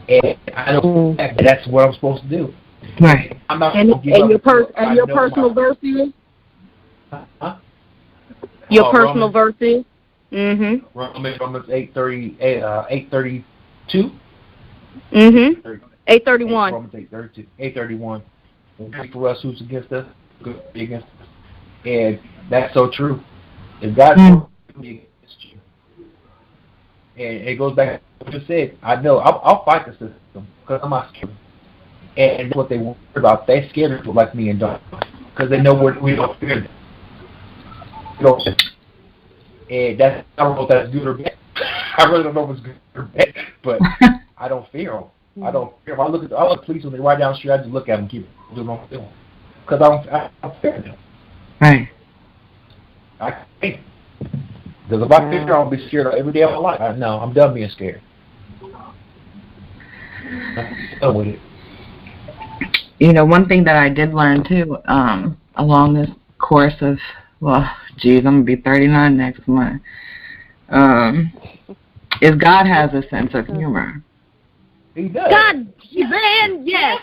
And I know that's what I'm supposed to do. Right. I'm not and your personal verse is? Your personal verse is? Mm-hmm. Romans 8:32. Mm-hmm. 8:31. Romans 8:32. 8:31. Pray for us who's against us, good be against us. And that's so true. If God's going to be against you, and it goes back to what you said, I know I'll fight the system because I'm not scared. And that's what they worry about. They're scared of people like me and Don because they know we don't fear them. And that's, I don't know if that's good or bad. I really don't know if it's good or bad, but I don't fear them. I don't fear them. I look at the police when they ride down the street. I just look at them and keep doing what I'm doing because I don't fear them. Right. I can't. Because if I fear, I'll be scared every day of my life. No, I'm done being scared. I'm done with it. One thing that I did learn too, along this course of, I'm gonna be 39 next month, is God has a sense of humor. He does. God, man, yes.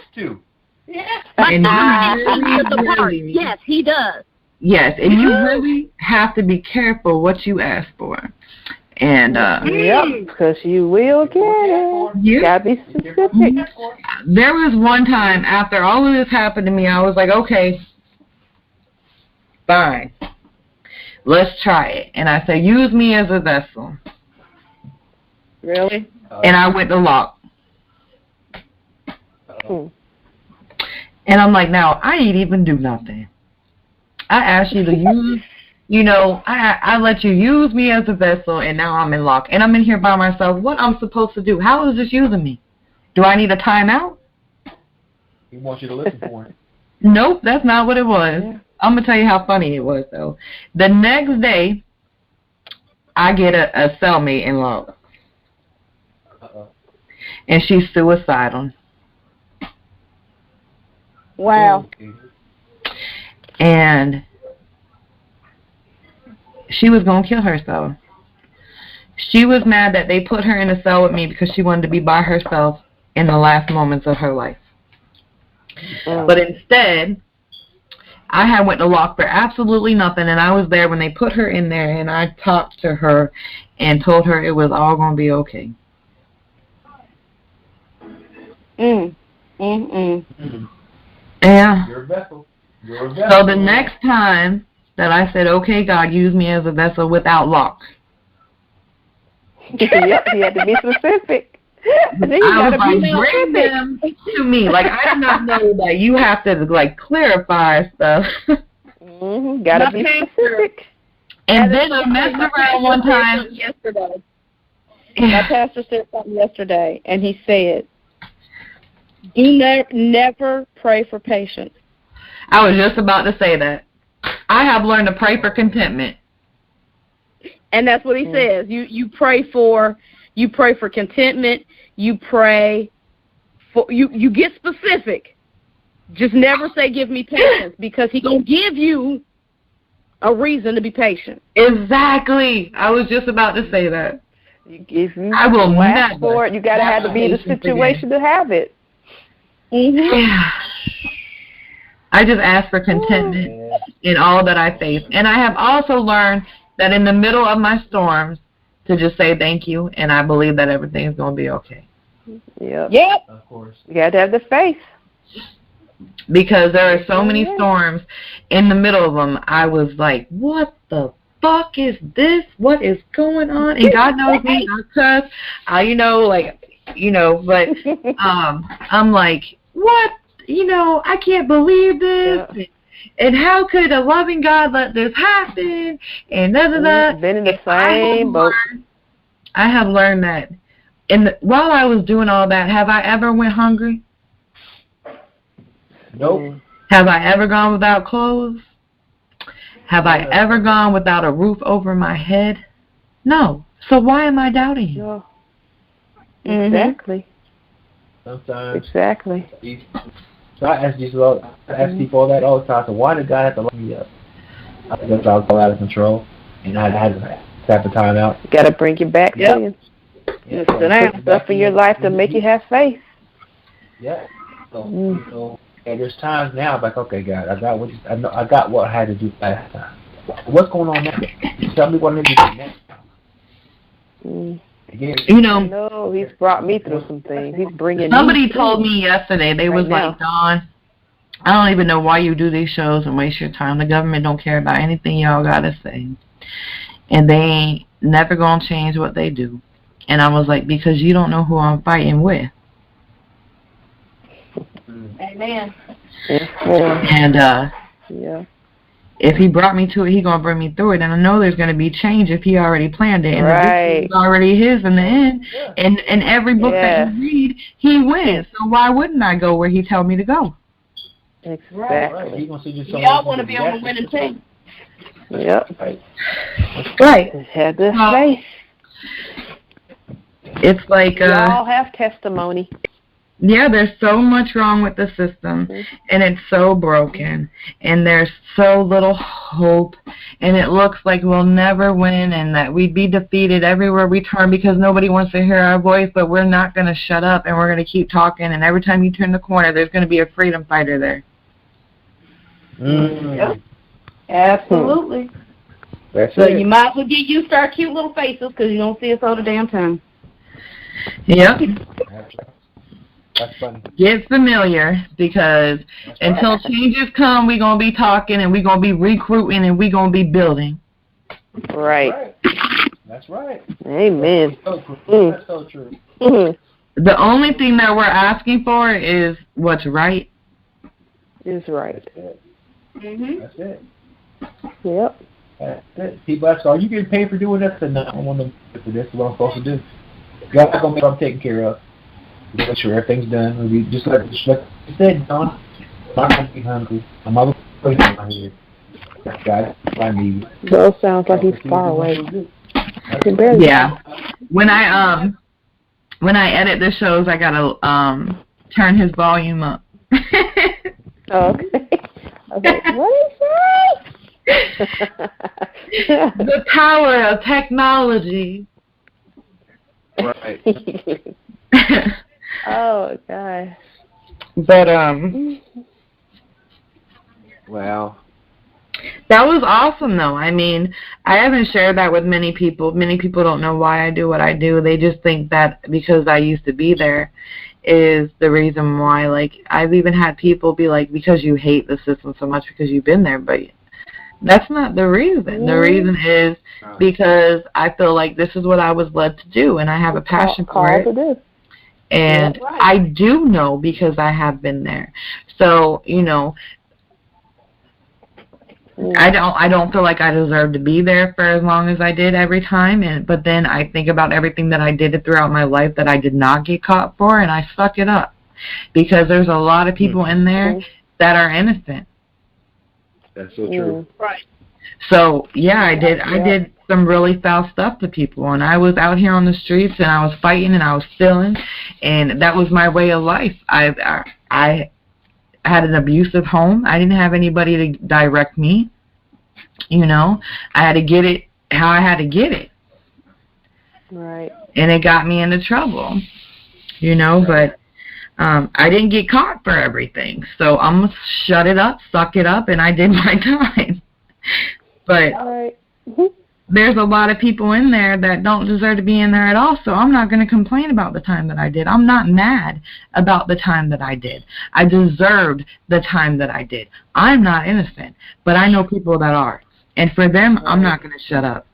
Yes. And really, yes, he does. Yes, and you really have to be careful what you ask for. And because you will get it. You gotta be specific. There was one time after all of this happened to me, I was like, okay, fine, let's try it. And I said, use me as a vessel. Really? And I went to lock. Hmm. And I'm like, now, I ain't even do nothing. I asked you to use, I let you use me as a vessel, and now I'm in lock. And I'm in here by myself. What I'm supposed to do? How is this using me? Do I need a timeout? He wants you to listen for him. Nope, that's not what it was. Yeah. I'm going to tell you how funny it was, though. The next day, I get a cellmate in lock. And she's suicidal. Wow. And she was going to kill herself. She was mad that they put her in a cell with me because she wanted to be by herself in the last moments of her life. But instead, I had went to lock for absolutely nothing, and I was there when they put her in there, and I talked to her and told her it was all going to be okay. Yeah. You're a vessel. You're a vessel. So the next time that I said, okay, God, use me as a vessel without lock. Yep, you had to be specific. I was like, bring them to me. Like, I did not know that you have to, like, clarify stuff. Gotta be specific. And then I messed around one time. Yesterday. My pastor said something yesterday, and he said, do never pray for patience. I was just about to say that. I have learned to pray for contentment. And that's what he says. You pray for contentment. You pray for you get specific. Just never say give me patience, because he gonna give you a reason to be patient. Exactly. I was just about to say that. If you I will ask for it, you gotta have to be in the situation to have it. Yeah. I just ask for contentment in all that I face. And I have also learned that in the middle of my storms to just say thank you, and I believe that everything is going to be okay. Yep. Of course. You got to have the faith. Because there are so many storms, in the middle of them, I was like, what the fuck is this? What is going on? And God knows me, I cuss, but I'm like, what? I can't believe this. Yeah. And how could a loving God let this happen? And Been in the same boat. I have learned that while I was doing all that, have I ever went hungry? Nope. Have I ever gone without clothes? Have I ever gone without a roof over my head? No. So why am I doubting you? No. Exactly. Sometimes. Exactly. So I ask people all that all the time. So why did God have to lock me up? I think I was all out of control, and I had to tap the time out. Got to bring you back in. Yeah, put stuff in your life to make you have faith. Yeah. So, and there's times now, I'm like, okay, God, I got what I had to do last time. What's going on now? Tell me what I need to do next time. No, he's brought me through some things. He's bringing. Somebody told me yesterday, they was like, Dawn, I don't even know why you do these shows and waste your time. The government don't care about anything y'all gotta say, and they ain't never gonna change what they do. And I was like, because you don't know who I'm fighting with. Amen. And yeah. If he brought me to it, he's going to bring me through it. And I know there's going to be change if he already planned it. And right. it's already his in the end. Yeah. And in every book that you read, he wins. So why wouldn't I go where he told me to go? Exactly. Right. We all want to be on the winning team. Yep. Right. Have this faith. It's like... we all have testimony. Yeah, there's so much wrong with the system, and it's so broken, and there's so little hope, and it looks like we'll never win, and that we'd be defeated everywhere we turn because nobody wants to hear our voice, but we're not going to shut up, and we're going to keep talking, and every time you turn the corner, there's going to be a freedom fighter there. Yep. Absolutely. So you might as well get used to our cute little faces because you don't see us all the damn time. Yep. That's funny. Get familiar, because until changes come, we're going to be talking, and we're going to be recruiting, and we're going to be building. Right. That's right. Amen. That's so true. That's so true. The only thing that we're asking for is what's right. Is right. That's it. Mhm. That's it. Yep. That's it. People ask, are you getting paid for doing this? And no, I don't want to pay for this. This is what I'm supposed to do. God's going to make sure I'm taken care of. Make sure everything's done. Just like you said, Don, I'm not going to be hungry. I'm not going to be hungry. God, I need. Bill sounds like he's far away. Yeah. When I edit the shows, I gotta turn his volume up. Oh, okay. I was like, what is that? The power of technology. Right. Oh gosh. But Wow. that was awesome, though. I mean, I haven't shared that with many people. Many people don't know why I do what I do. They just think that because I used to be there is the reason why. Like, I've even had people be like, because you hate the system so much because you've been there. But that's not the reason. The reason is because I feel like this is what I was led to do, and I have a passion for it. To do. And I do know because I have been there. So, you know, I don't feel like I deserve to be there for as long as I did every time, but then I think about everything that I did throughout my life that I did not get caught for, and I suck it up because there's a lot of people in there that are innocent. That's so true. Right. So yeah, I did some really foul stuff to people, and I was out here on the streets, and I was fighting, and I was stealing, and that was my way of life. I had an abusive home. I didn't have anybody to direct me. You know, I had to get it how I had to get it. Right. And it got me into trouble. You know, but I didn't get caught for everything. So I'm going to shut it up, suck it up, and I did my time. But there's a lot of people in there that don't deserve to be in there at all, so I'm not going to complain about the time that I did. I'm not mad about the time that I did. I deserved the time that I did. I'm not innocent, but I know people that are. And for them, I'm not going to shut up.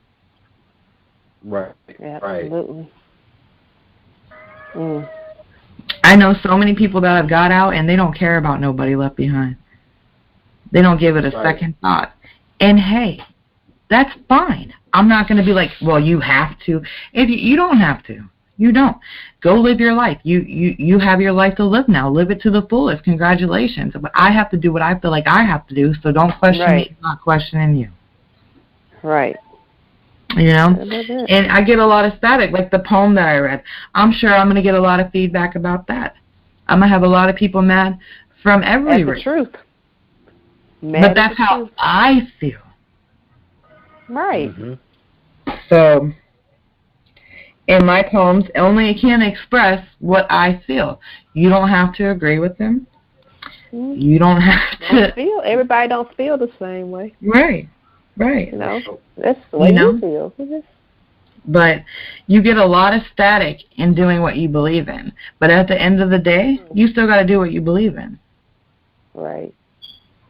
Right. Absolutely. Mm. I know so many people that have got out, and they don't care about nobody left behind. They don't give it a second thought. And hey, that's fine. I'm not going to be like, well, you have to. If you don't have to. You don't. Go live your life. You have your life to live now. Live it to the fullest. Congratulations. But I have to do what I feel like I have to do, so don't question me. I'm not questioning you. Right. You know? And I get a lot of static, like the poem that I read. I'm sure I'm going to get a lot of feedback about that. I'm going to have a lot of people mad from every That's the truth. But that's how I feel. Right. So, in my poems, only can express what I feel. You don't have to agree with them. You don't have to. Everybody don't feel the same way. Right. You know, that's the way you feel. But you get a lot of static in doing what you believe in. But at the end of the day, you still got to do what you believe in. Right.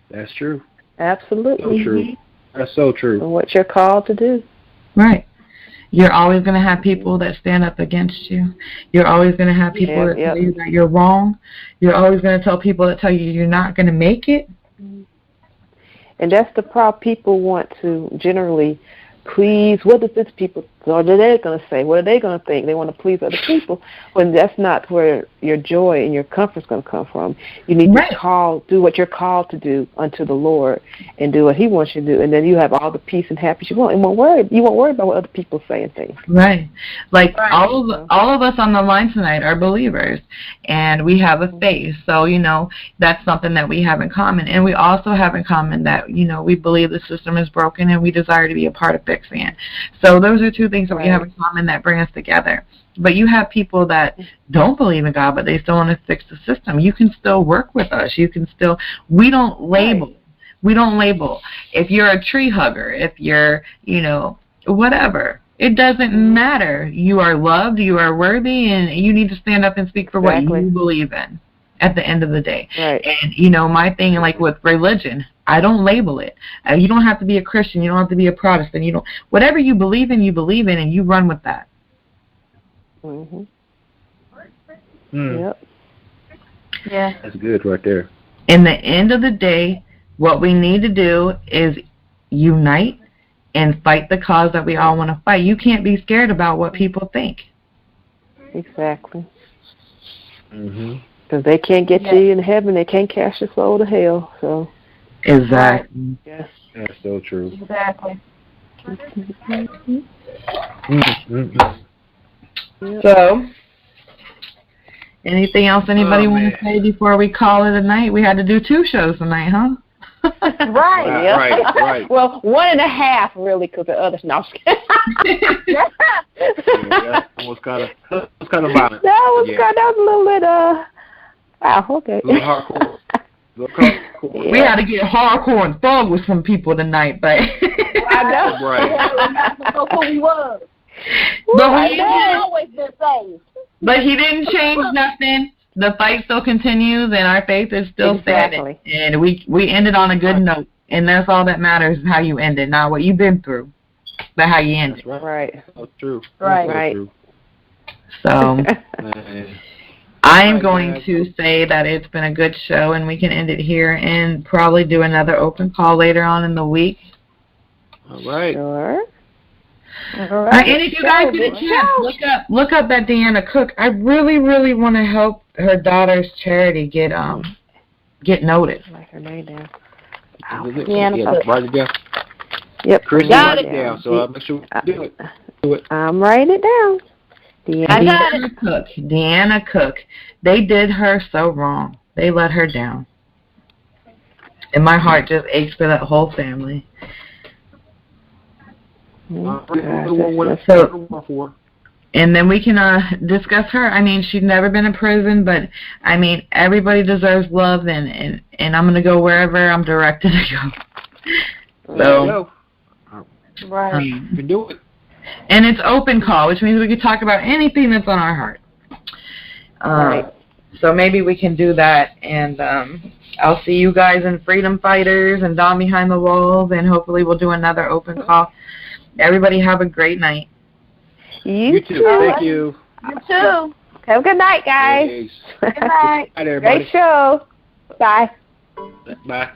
That's true. Absolutely. So true. That's so true. And what you're called to do. Right. You're always going to have people that stand up against you. You're always going to have people that tell you that you're wrong. You're always going to tell people that tell you you're not going to make it. And that's the problem. People want to generally please. What does this people? What are they going to say? What are they going to think? They want to please other people. When that's not where your joy and your comfort is going to come from. You need to do what you're called to do unto the Lord, and do what He wants you to do, and then you have all the peace and happiness you want. And you won't worry about what other people say and things. Right. Like all of us on the line tonight are believers, and we have a faith. So that's something that we have in common, and we also have in common that we believe the system is broken, and we desire to be a part of fixing it. So those are two things that we have in common that bring us together. But you have people that don't believe in God, but they still want to fix the system. You can still work with us. You can still. We don't label. We don't label. If you're a tree hugger, if you're, whatever, it doesn't matter. You are loved. You are worthy, and you need to stand up and speak for what you believe in. At the end of the day, right? And my thing, like with religion, I don't label it. You don't have to be a Christian. You don't have to be a Protestant. You don't. Whatever you believe in, and you run with that. Mhm. Yep. Yeah. That's good right there. In the end of the day, what we need to do is unite and fight the cause that we all want to fight. You can't be scared about what people think. Exactly. Mhm. Because they can't get you in heaven, they can't cast your soul to hell. So. Exactly. Yes. That's so true. Exactly. So, anything else anybody want to say before we call it a night? We had to do 2 shows tonight, huh? Right. Well, 1.5 really, because the other's not. Yeah, that was kind of violent. That was a little bit wow. Okay. A little hardcore. Yeah. We had to get hardcore and thug with some people tonight, but I know. Right. That's who he was. But He always been saved. But he didn't change nothing. The fight still continues, and our faith is still standing. And we ended on a good note, and that's all that matters is how you ended, not what you've been through, but how you ended. That's right. That's true. Right. So I'm going to say that it's been a good show, and we can end it here and probably do another open call later on in the week. All right. Sure. All right. And if you guys get a chance, look up that Deanna Cook. I really, really want to help her daughter's charity get noticed. Write her name down. Deanna Cook. Write it down. Yep. Chris, Got write it it down. So I'll make sure we do it. I'm writing it down. Deanna Cook. They did her so wrong. They let her down. And my heart just aches for that whole family. And then we can discuss her. I mean, she's never been in prison, but I mean, everybody deserves love, and I'm going to go wherever I'm directed to go. So, right. You can do it. And it's open call, which means we can talk about anything that's on our heart. Right. So maybe we can do that, and I'll see you guys in Freedom Fighters and Dawn Behind the Walls, and hopefully we'll do another open call. Everybody have a great night. You too. Thank you. You too. Have a good night, guys. Good night. Good night, everybody. Great show. Bye. Bye.